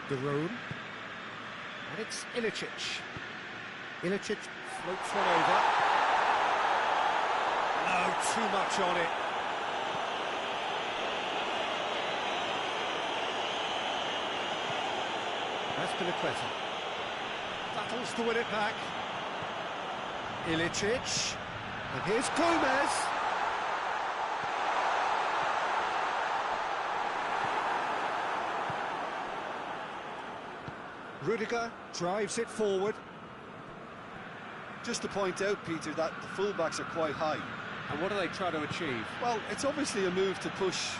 De Rhone. And it's Ilicic. Ilicic floats one over. No, too much on it. Azpilicueta. Battles to win it back. Ilicic. And here's Gomez. Rudiger drives it forward. Just to point out, Peter, that the fullbacks are quite high. And what do they try to achieve? Well, it's obviously a move to push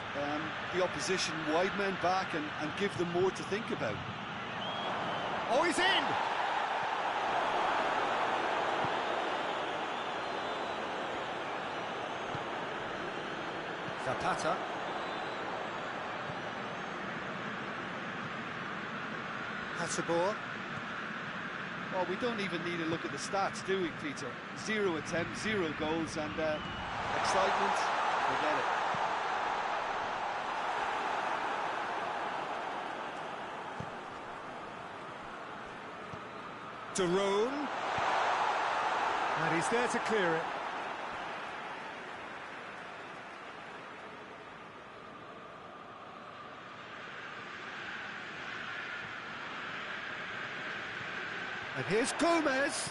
the opposition wide men back and give them more to think about. Oh, he's in! Zapata. Hatsabor. Well, we don't even need to look at the stats, do we, Peter? 0 attempts, 0 goals, and excitement, forget it. Daron. And he's there to clear it. And here's Gomez.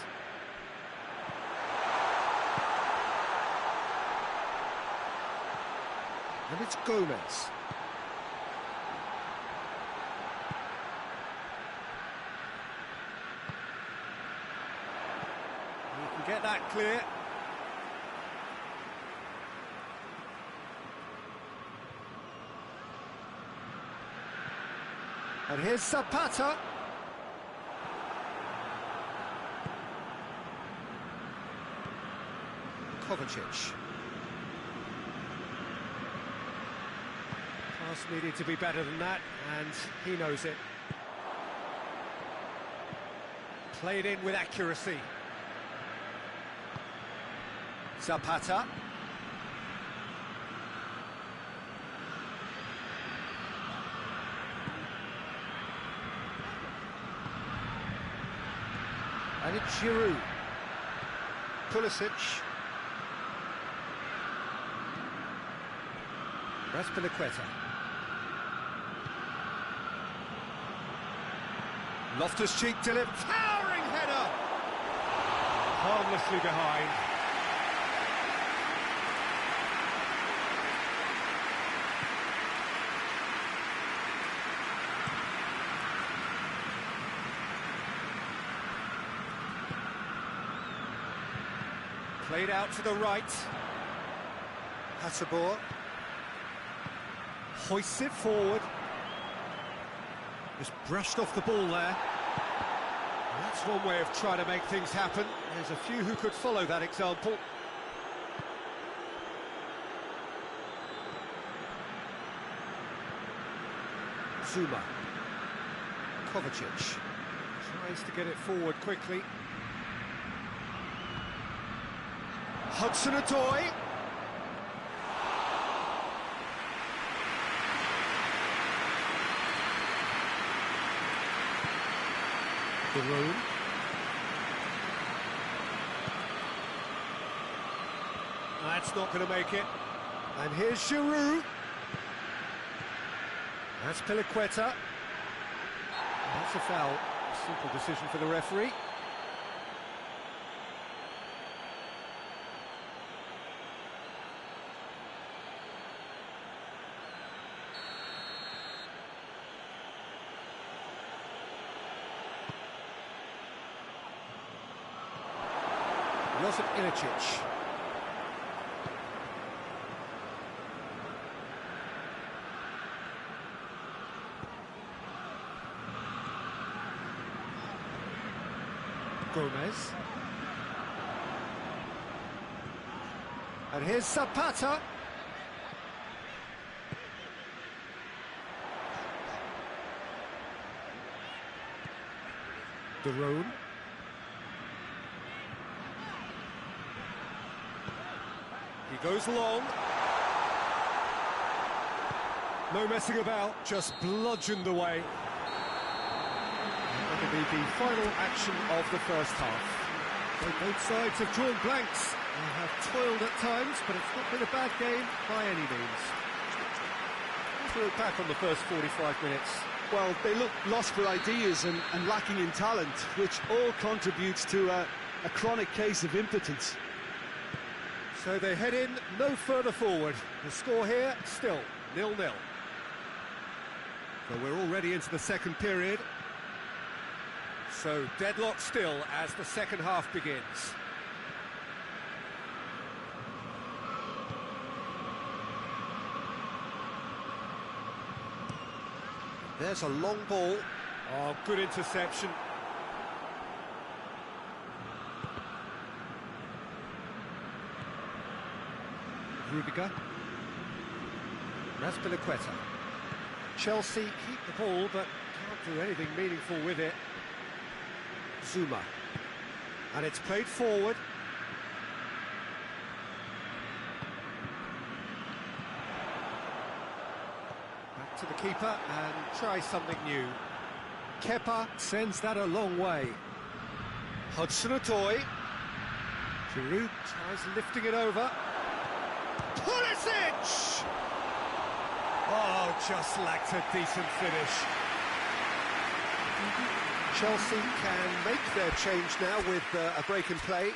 And it's Gomez. You can get that clear. And here's Zapata. Kovacic. Pass needed to be better than that, and he knows it. Played in with accuracy. Zapata. And it's Giroud. Pulisic. Piliqueta. Loftus-Cheek delivered, towering header! Harmlessly behind. Played out to the right. Hatsabor. Hoists it forward. Just brushed off the ball there. And that's one way of trying to make things happen. There's a few who could follow that example. Zuma. Kovacic. Tries to get it forward quickly. Hudson-Odoi. Daron. That's not going to make it. And here's Giroud. That's Piliqueta. That's a foul. Simple decision for the referee. Josip Ilicic. Gomez. And here's Zapata. Daron. He goes long. No messing about, just bludgeoned away. That'll be the final action of the first half. So both sides have drawn blanks. They have toiled at times, but it's not been a bad game by any means. Let's look back on the first 45 minutes. Well, they look lost for ideas and lacking in talent, which all contributes to a chronic case of impotence. So they head in no further forward. The score here, still 0-0. So we're already into the second period. So deadlock still as the second half begins. There's a long ball. Oh, good interception. Rudiger. Razpilicueta. Chelsea keep the ball, but can't do anything meaningful with it. Zuma. And it's played forward. Back to the keeper and try something new. Kepa sends that a long way. Hudson-Odoi. Giroud tries lifting it over. Pulisic! Oh, just lacked a decent finish. Chelsea can make their change now with a break in play.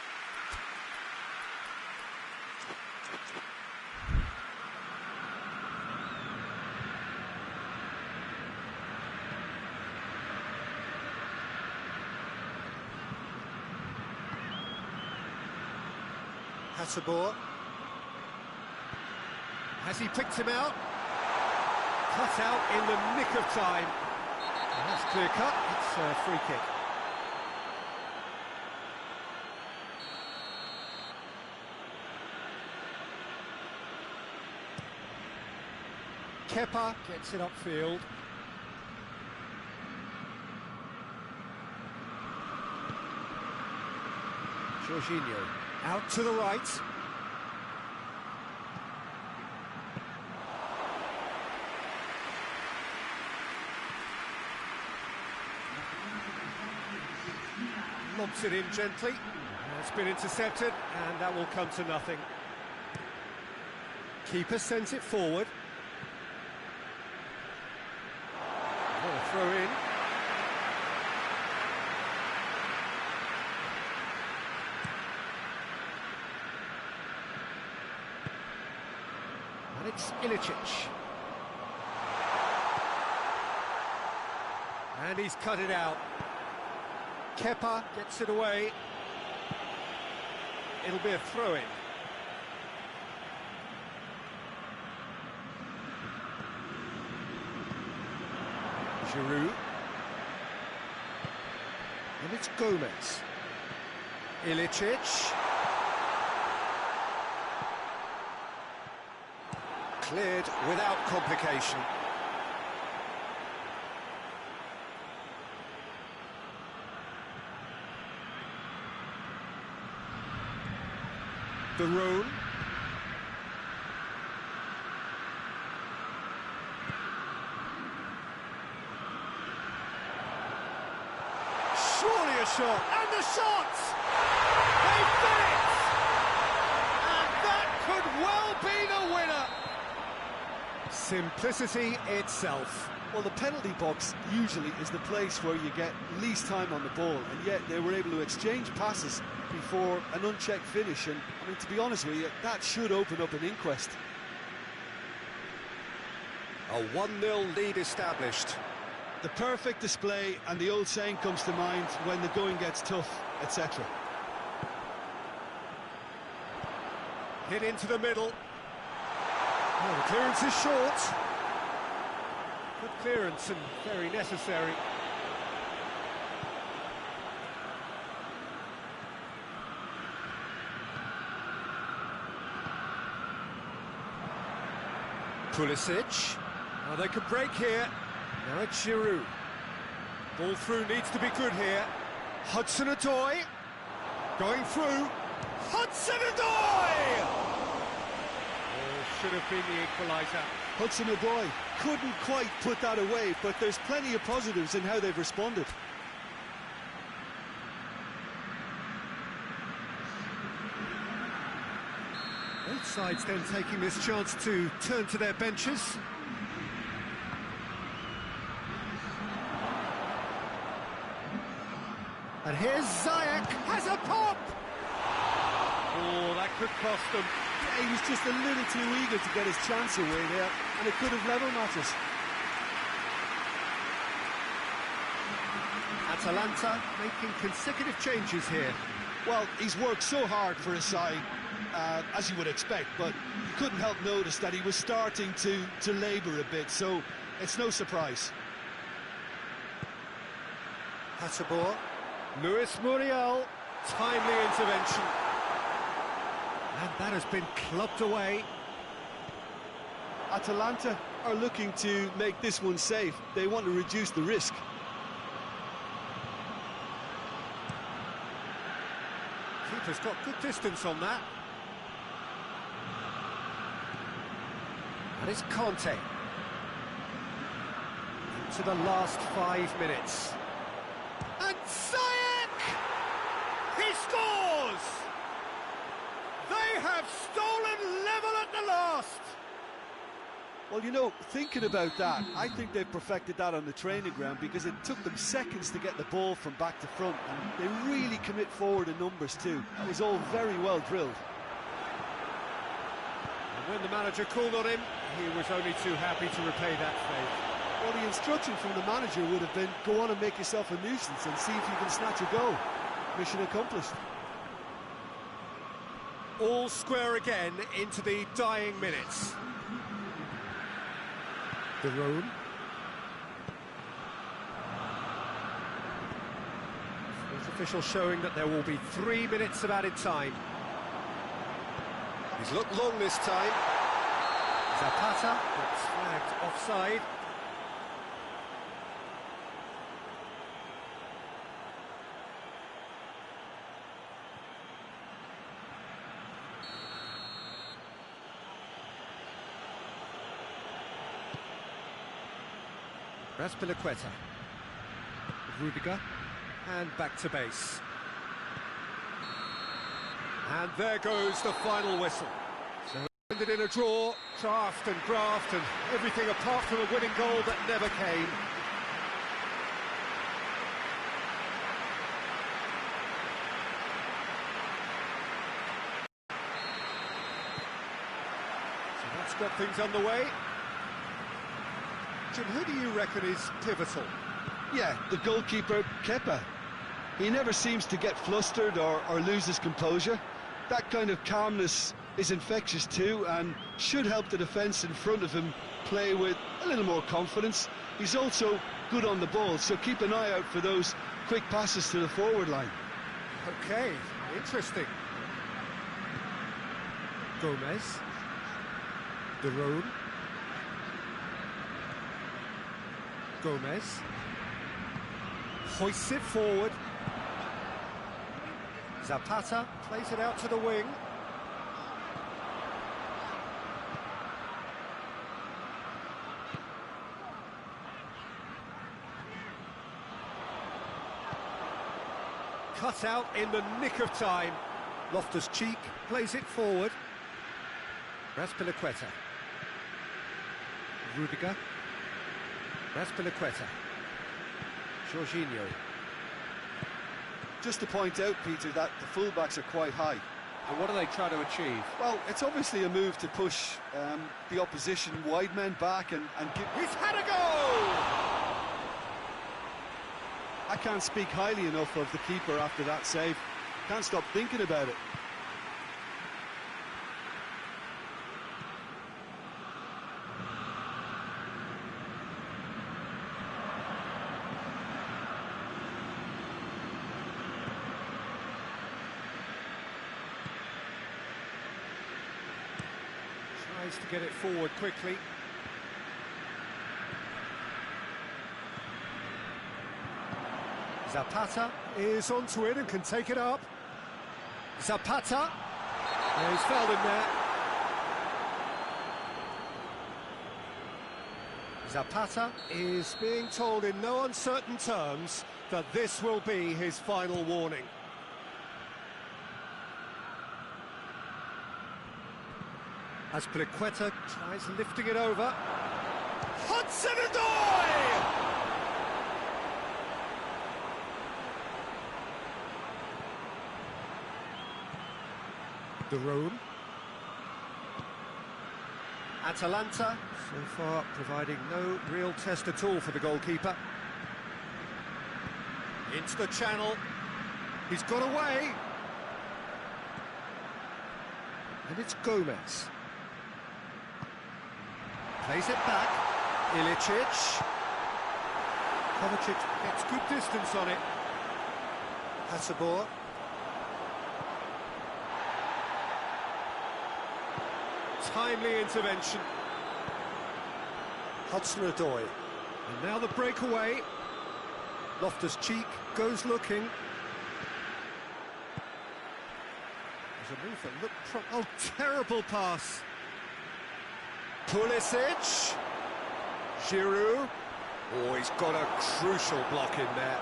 Hasselborg. Has he picked him out? Cut out in the nick of time. And that's clear cut, it's a free kick. Kepa gets it upfield. Jorginho out to the right. Lobs it in gently. It's been intercepted, and that will come to nothing. Keeper sends it forward. Oh, throw in. And it's Ilicic. And he's cut it out. Kepa gets it away. It'll be a throw-in. Giroud. And it's Gomez. Ilicic. Cleared without complication. The room. Surely a shot, and the shot! They've done it! And that could well be the winner! Simplicity itself. Well, the penalty box usually is the place where you get least time on the ball, and yet they were able to exchange passes before an unchecked finish, and I mean, to be honest with you, that should open up an inquest. A 1-0 lead established. The perfect display, and the old saying comes to mind, when the going gets tough, etc. Hit into the middle. Oh, the clearance is short. Good clearance and very necessary. Pulisic. Oh, they could break here. Now it's Giroud. Ball through needs to be good here. Hudson-Odoi. Going through. Hudson-Odoi! Oh, should have been the equaliser. Hudson-Odoi couldn't quite put that away, but there's plenty of positives in how they've responded. Both sides then taking this chance to turn to their benches. And here's Ziyech, has a pop! Oh, that could cost them. Yeah, he was just a little too eager to get his chance away there, and it could have level matters. Atalanta making consecutive changes here. Well, he's worked so hard for his side, as you would expect, but you couldn't help notice that he was starting to labour a bit, so it's no surprise. Hatabor. Luis Muriel. Timely intervention. And that has been clubbed away. Atalanta are looking to make this one safe. They want to reduce the risk. Keeper's got good distance on that. And it's Conte. Into the last 5 minutes. And Ziyech! He scores! They have stolen level at the last! Well, you know, thinking about that, I think they've perfected that on the training ground because it took them seconds to get the ball from back to front, and they really commit forward in numbers too. That was all very well drilled. And when the manager called on him, he was only too happy to repay that favour. Well, the instruction from the manager would have been, go on and make yourself a nuisance and see if you can snatch a goal. Mission accomplished. All square again into the dying minutes. De Roon. Fourth official showing that there will be 3 minutes of added time. He's looked long this time. Zapata gets flagged offside. Raspilicueta, Rudiger, and back to base. And there goes the final whistle. So it ended in a draw, draft and graft and everything apart from a winning goal that never came. So that's got things underway. Jim, who do you reckon is pivotal? Yeah, the goalkeeper, Kepa. He never seems to get flustered or lose his composure. That kind of calmness is infectious too and should help the defence in front of him play with a little more confidence. He's also good on the ball, so keep an eye out for those quick passes to the forward line. Okay, interesting. Gomez. De Roon. Gomez hoists it forward. Zapata plays it out to the wing. Cut out in the nick of time. Loftus-Cheek plays it forward. Raspilicueta. Rudiger. Raspilicueta. Jorginho. Just to point out, Peter, that the fullbacks are quite high. And what are they trying to achieve? Well, it's obviously a move to push the opposition wide men back and give... He's had a goal! I can't speak highly enough of the keeper after that save. Can't stop thinking about it. Tries to get it forward quickly. Zapata is onto it and can take it up. Zapata. He's fouled him there. Zapata is being told in no uncertain terms that this will be his final warning. Azpilicueta tries lifting it over. Hudson-Odoi! De Roon. Atalanta, so far providing no real test at all for the goalkeeper. Into the channel. He's got away. And it's Gomez. Plays it back. Ilicic. Kovacic gets good distance on it. Hasselborg. Timely intervention. Hudson-Odoi. And now the breakaway. Loftus-Cheek goes looking. There's a move that looked oh, terrible pass. Pulisic. Giroud. Oh, he's got a crucial block in there.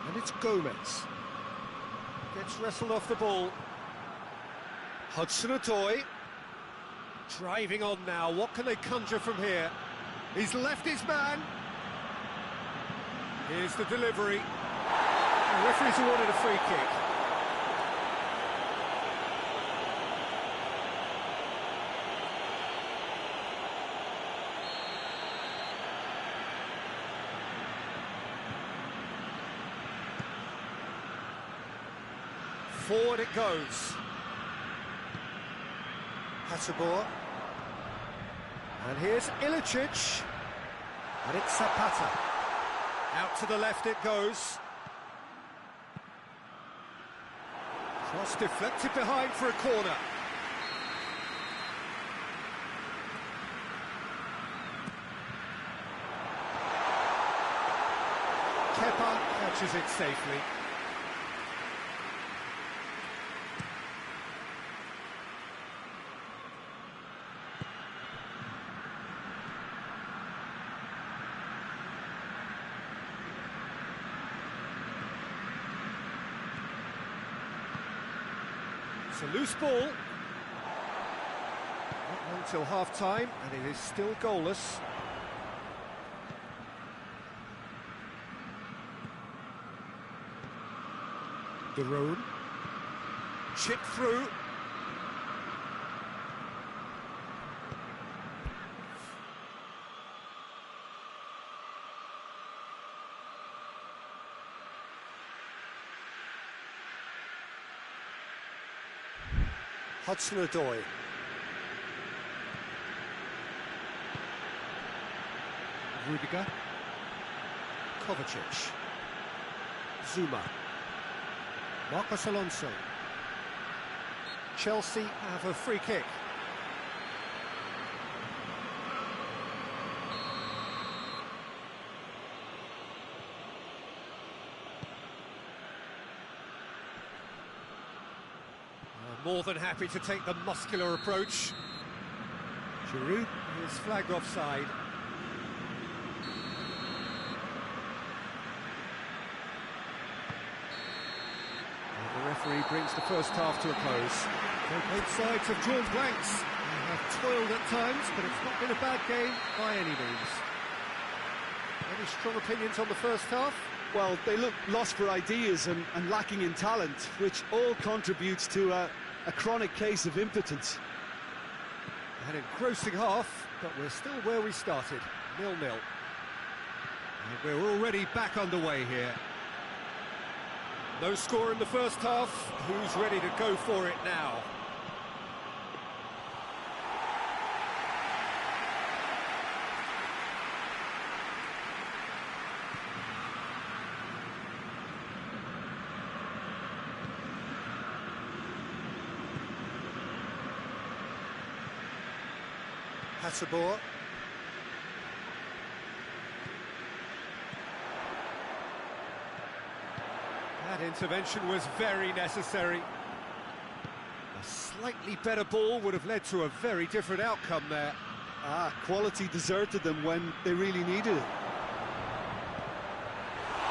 And it's Gomez. Gets wrestled off the ball. Hudson-Odoi. Driving on now. What can they conjure from here? He's left his man. Here's the delivery. The referee's awarded a free kick. Forward it goes. Hasselborg. And here's Ilicic. And it's Zapata. Out to the left it goes. Cross deflected behind for a corner. Kepa catches it safely. It's a loose ball. Not long till half-time, and it is still goalless. De Roon. Chip through. Hudson-Odoi. Rudiger. Kovacic. Zuma. Marcos Alonso. Chelsea have a free kick. More than happy to take the muscular approach. Giroud is flagged offside. And the referee brings the first half to a close. Both sides have drawn blanks. They have toiled at times, but it's not been a bad game by any means. Any strong opinions on the first half? Well, they look lost for ideas and lacking in talent, which all contributes to a chronic case of impotence. An engrossing half, but we're still where we started, 0-0. And we're already back underway here. No score in the first half. Who's ready to go for it now? Hasselborg. That intervention was very necessary. A slightly better ball would have led to a very different outcome there. Quality deserted them when they really needed it.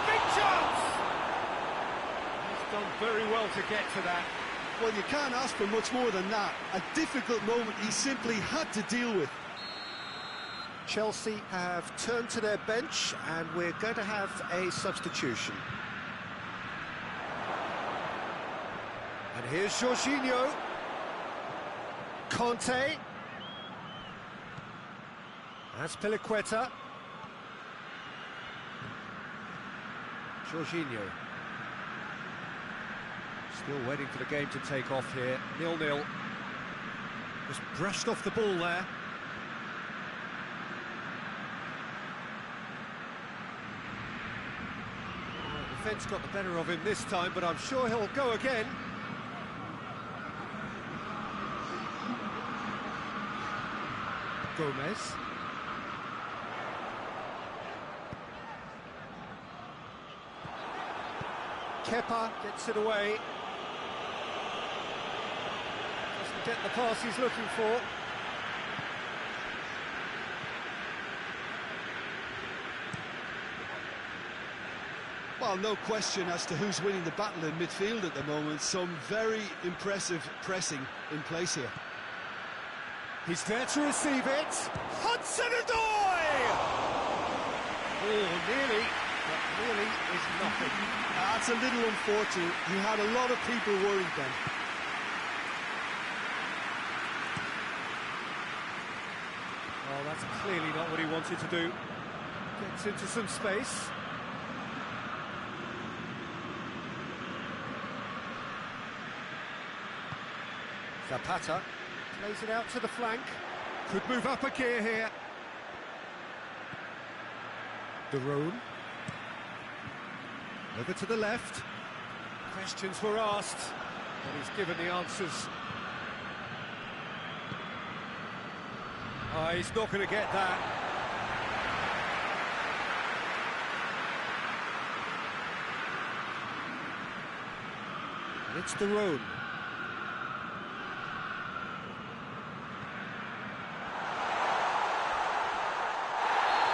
Big chance! He's done very well to get to that. Well, you can't ask for much more than that. A difficult moment he simply had to deal with. Chelsea have turned to their bench, and we're going to have a substitution. And here's Jorginho. Conte. That's Piliqueta. Jorginho. Still waiting for the game to take off here. 0-0. Just brushed off the ball there. Well, the defence got the better of him this time, but I'm sure he'll go again. Gomez. Kepa gets it away. Doesn't get the pass he's looking for. Well, no question as to who's winning the battle in midfield at the moment. Some very impressive pressing in place here. He's there to receive it. Hudson-Odoi! Oh, nearly, but nearly is nothing. That's a little unfortunate. He had a lot of people worried then. Oh, that's clearly not what he wanted to do. Gets into some space. Zapata plays it out to the flank. Could move up a gear here. De Roon. Over to the left. Questions were asked, and he's given the answers. Oh, he's not going to get that. And it's De Roon.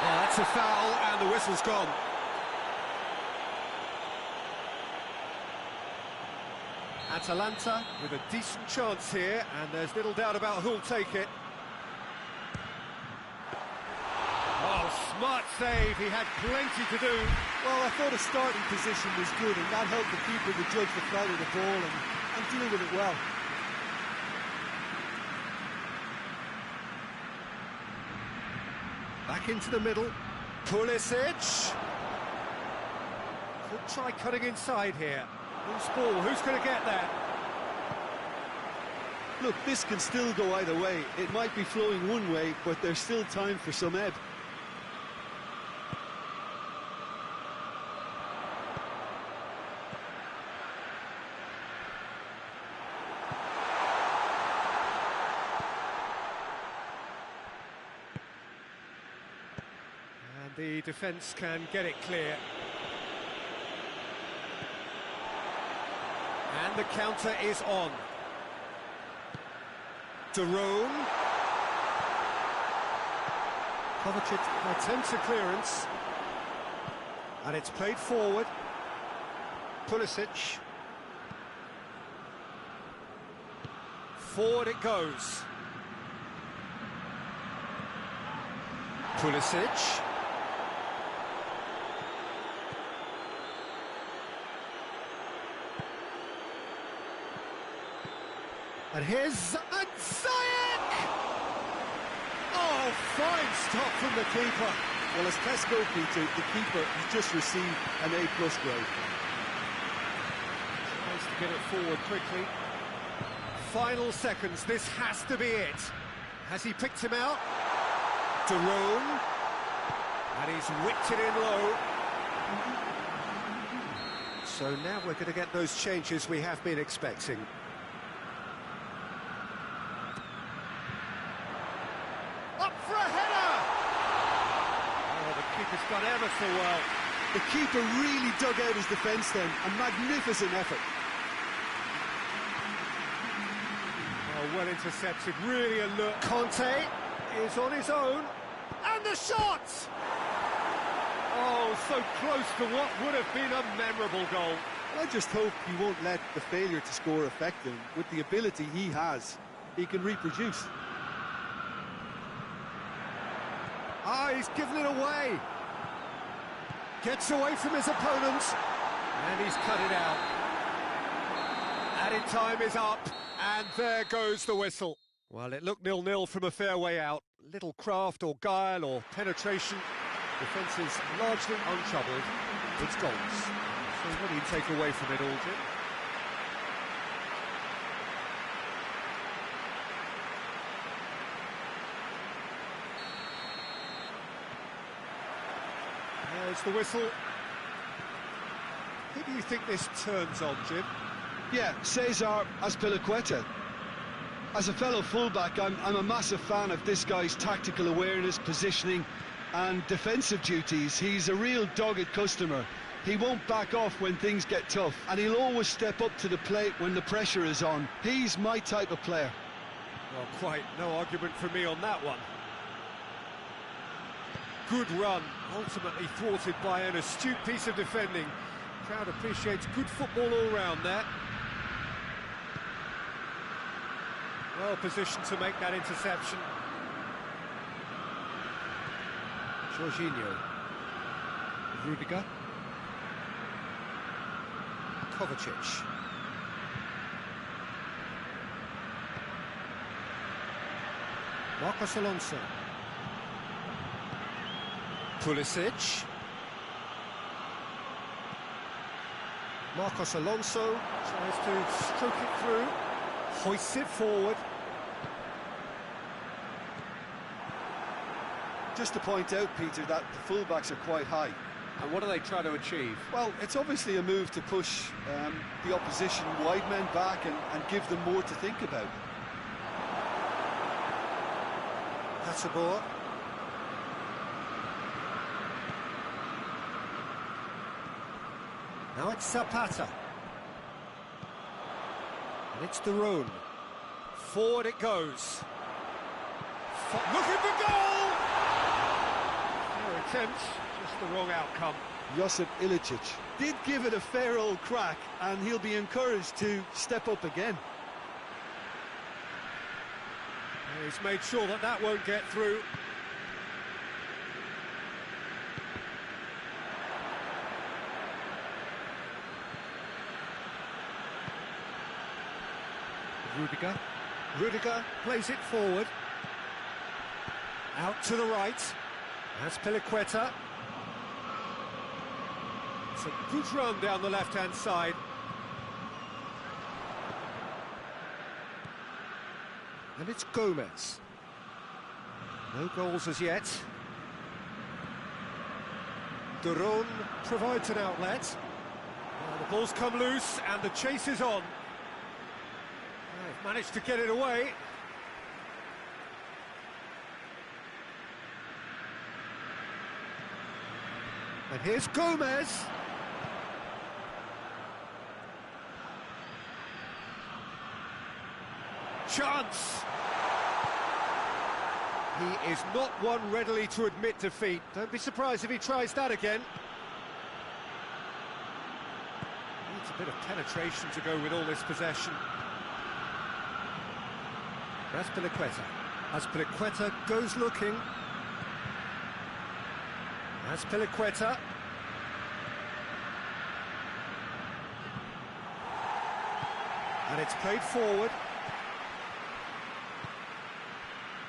Oh, that's a foul, and the whistle's gone. Atalanta with a decent chance here, and there's little doubt about who'll take it. Oh, smart save, he had plenty to do. Well, I thought his starting position was good, and that helped the keeper to judge the flight of the ball and deal with it well. Back into the middle. Pulisic. Could try cutting inside here. Loose ball, who's going to get that? Look, this can still go either way. It might be flowing one way, but there's still time for some ebb. And the defence can get it clear. And the counter is on. De Roon. Kovacic attempts a clearance. And it's played forward. Pulisic. Forward it goes. Pulisic. And here's Zayek! Oh, fine stop from the keeper. Well, as tests go, Peter, the keeper has just received an A+ grade. Tries to get it forward quickly. Final seconds, this has to be it. Has he picked him out? De Roon. And he's whipped it in low. So now we're going to get those changes we have been expecting. Keeper's done ever so well. The keeper really dug out his defence then. A magnificent effort. Oh, well intercepted, really alert. Conte is on his own. And the shot! Oh, so close to what would have been a memorable goal. I just hope he won't let the failure to score affect him. With the ability he has, he can reproduce. Ah, he's given it away. Gets away from his opponent. And he's cut it out. Added time is up. And there goes the whistle. Well, it looked 0-0 from a fair way out. Little craft or guile or penetration. Defence is largely untroubled. It's goals. So what do you take away from it, Aldrin? There's the whistle. Who do you think this turns on, Jim? Yeah, Cesar Azpilicueta. As a fellow fullback, I'm a massive fan of this guy's tactical awareness, positioning and defensive duties. He's a real dogged customer. He won't back off when things get tough, and he'll always step up to the plate when the pressure is on. He's my type of player. Well, quite no argument for me on that one. Good run, ultimately thwarted by an astute piece of defending. Crowd appreciates good football all round there. Well positioned to make that interception. Jorginho. Rudiger. Kovacic. Marcos Alonso. Pulisic. Marcos Alonso tries to stroke it through, hoists it forward. Just to point out, Peter, that the fullbacks are quite high. And what are they trying to achieve? Well, it's obviously a move to push the opposition wide men back and give them more to think about. That's a ball. Now it's Zapata. And it's Daron. Forward it goes. Look at the goal! No attempt, just the wrong outcome. Josip Ilicic did give it a fair old crack, and he'll be encouraged to step up again. He's made sure that that won't get through. Rudiger plays it forward. Out to the right. That's Azpilicueta. It's a good run down the left-hand side. And it's Gomez. No goals as yet. Daron provides an outlet. Well, the ball's come loose and the chase is on. They've managed to get it away. And here's Gomez. Chance! He is not one readily to admit defeat. Don't be surprised if he tries that again. Needs a bit of penetration to go with all this possession. Azpilicueta. Azpilicueta goes looking. Azpilicueta. And it's played forward.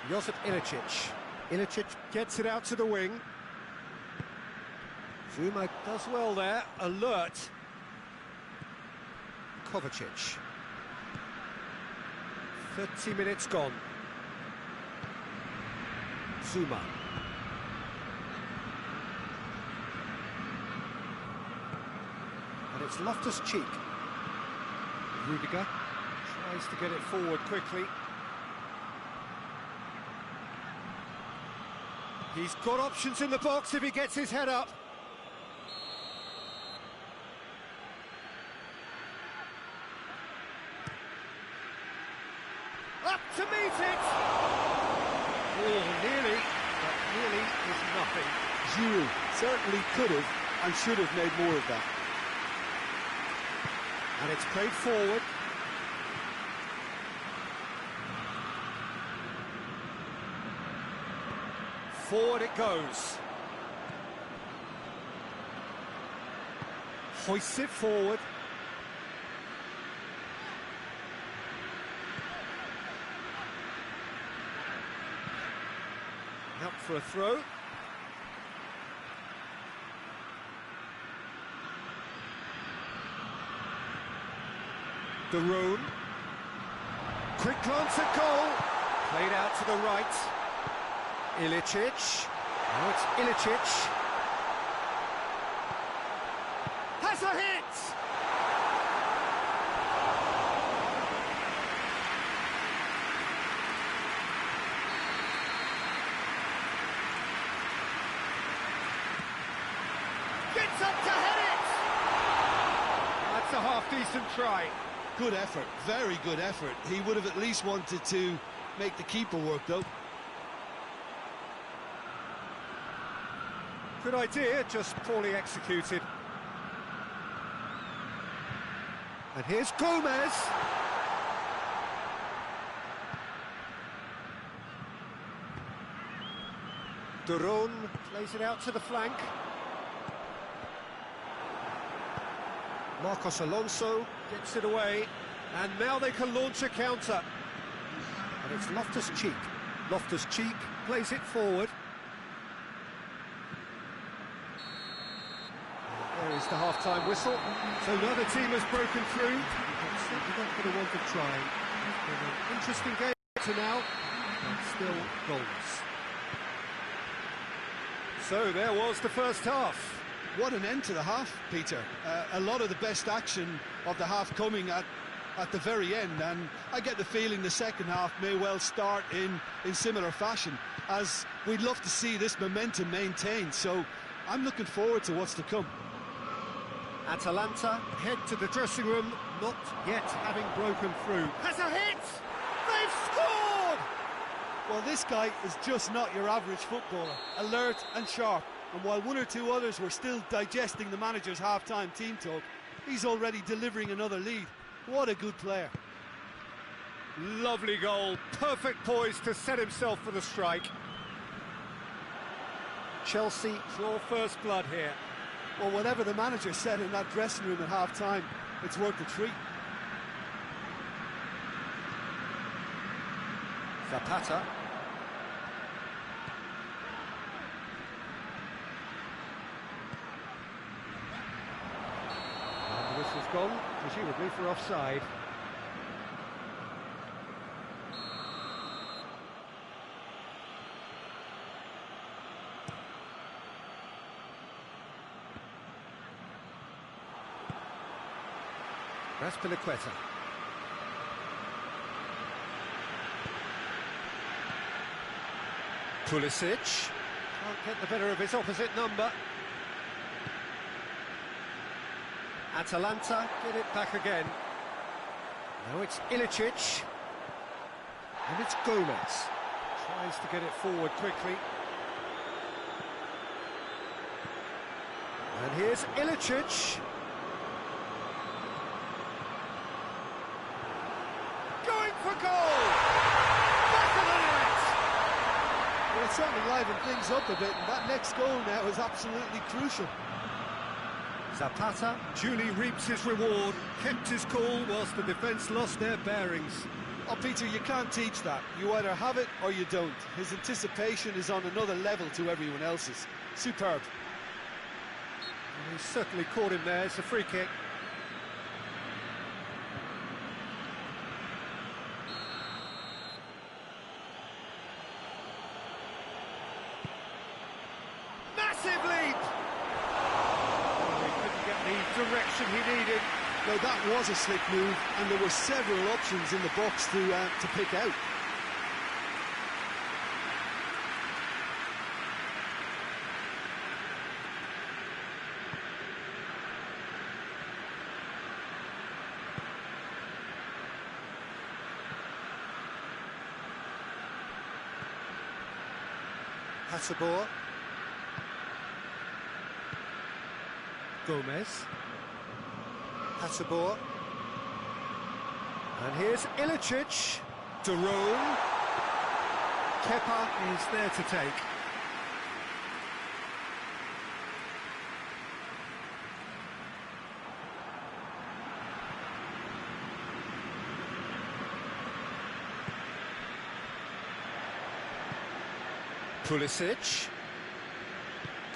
Josip Ilicic. Ilicic gets it out to the wing. Zuma does well there, alert. Kovacic. 30 minutes gone. Zuma. And it's Loftus-Cheek. Rudiger tries to get it forward quickly. He's got options in the box if he gets his head up. Up to meet it! Oh, nearly, but nearly is nothing. Giroud certainly could have and should have made more of that. And it's played forward. Forward it goes. Hoists it forward. Out for a throw. Daron. Quick glance at goal. Played out to the right. Ilicic. Now it's Ilicic. Has a hit! Gets up to head it! That's a half-decent try. Good effort, very good effort. He would have at least wanted to make the keeper work, though. Good idea, just poorly executed. And here's Gomez. Duron plays it out to the flank. Marcos Alonso gets it away. And now they can launch a counter. And it's Loftus-Cheek. Loftus-Cheek plays it forward. There is the half-time whistle. So neither team has broken through. But certainly not for the want of trying. It's been an interesting game to now, but still goals. So there was the first half. What an end to the half, Peter. A lot of the best action of the half coming at the very end, and I get the feeling the second half may well start in similar fashion, as we'd love to see this momentum maintained. So I'm looking forward to what's to come. Atalanta head to the dressing room, not yet having broken through. Has a hit! They've scored! Well, this guy is just not your average footballer. Alert and sharp. And while one or two others were still digesting the manager's half-time team talk, he's already delivering another lead. What a good player. Lovely goal. Perfect poise to set himself for the strike. Chelsea draw first blood here. Well, whatever the manager said in that dressing room at half-time, it's worth the treat. Zapata. And the whistle's gone, presumably for offside. That's Piliqueta. Pulisic can't get the better of his opposite number. Atalanta get it back again. Now it's Ilicic. And it's Gomez. Tries to get it forward quickly. And here's Ilicic. Going for goal! Back of the net! Well, it's certainly livened things up a bit, and that next goal now is absolutely crucial. Zapata duly reaps his reward, kept his cool whilst the defence lost their bearings. Oh, Peter, you can't teach that. You either have it or you don't. His anticipation is on another level to everyone else's. Superb. And he's certainly caught him there. It's a free kick. Massive leap! Oh, he couldn't get the direction he needed. No, that was a slick move, and there were several options in the box to pick out. Hasabor. Gomez. Hasabor. And here's Ilicic. Duron. Kepa is there to take. Pulisic.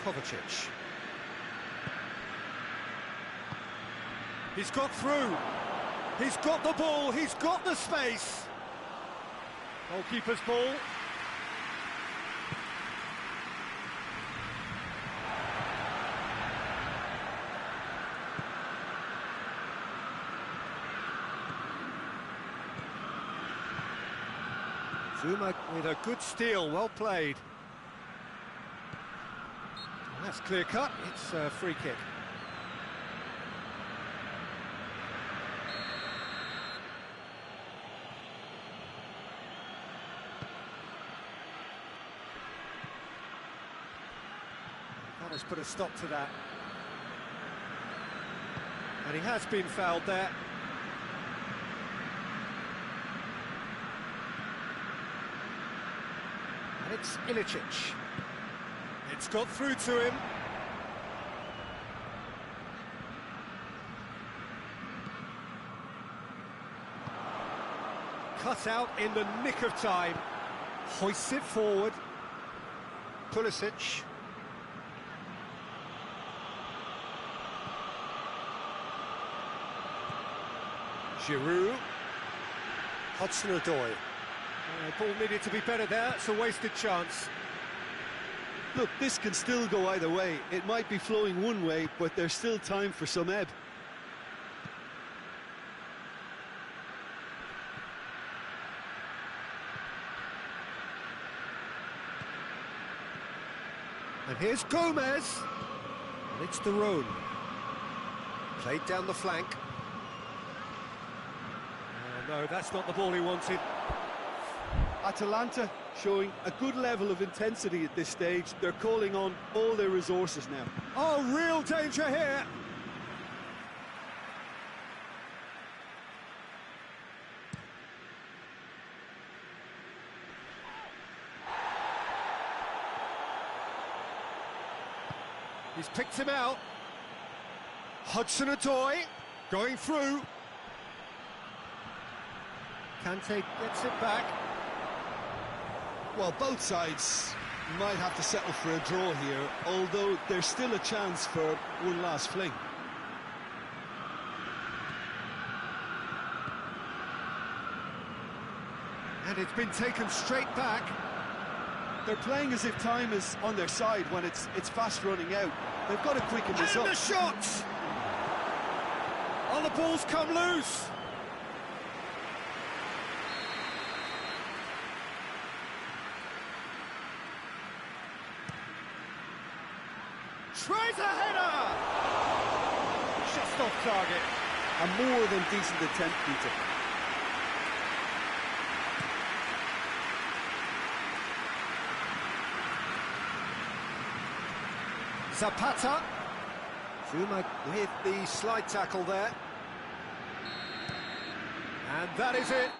Kovacic. He's got through. He's got the ball. He's got the space. Goalkeeper's ball. Zuma with a good steal, well played. That's clear cut, it's a free kick. That has put a stop to that. And he has been fouled there. And it's Ilicic. It's got through to him. Cut out in the nick of time. Hoists it forward. Pulisic. Giroud. Hudson-Odoi. Ball needed to be better there, it's a wasted chance. Look, this can still go either way. It might be flowing one way, but there's still time for some ebb. And here's Gomez. And it's De Roon. Played down the flank. Oh, no, that's not the ball he wanted. Atalanta showing a good level of intensity at this stage. They're calling on all their resources now. Oh, real danger here. He's picked him out. Hudson-Odoi going through. Kante gets it back. Well, both sides might have to settle for a draw here, although there's still a chance for one last fling. And it's been taken straight back. They're playing as if time is on their side when it's fast running out. They've got to quicken this up. And the shot! Oh, the ball's come loose. Tries a header! Just off target. A more than decent attempt, Peter. Zapata. Zuma with the slide tackle there. And that is it.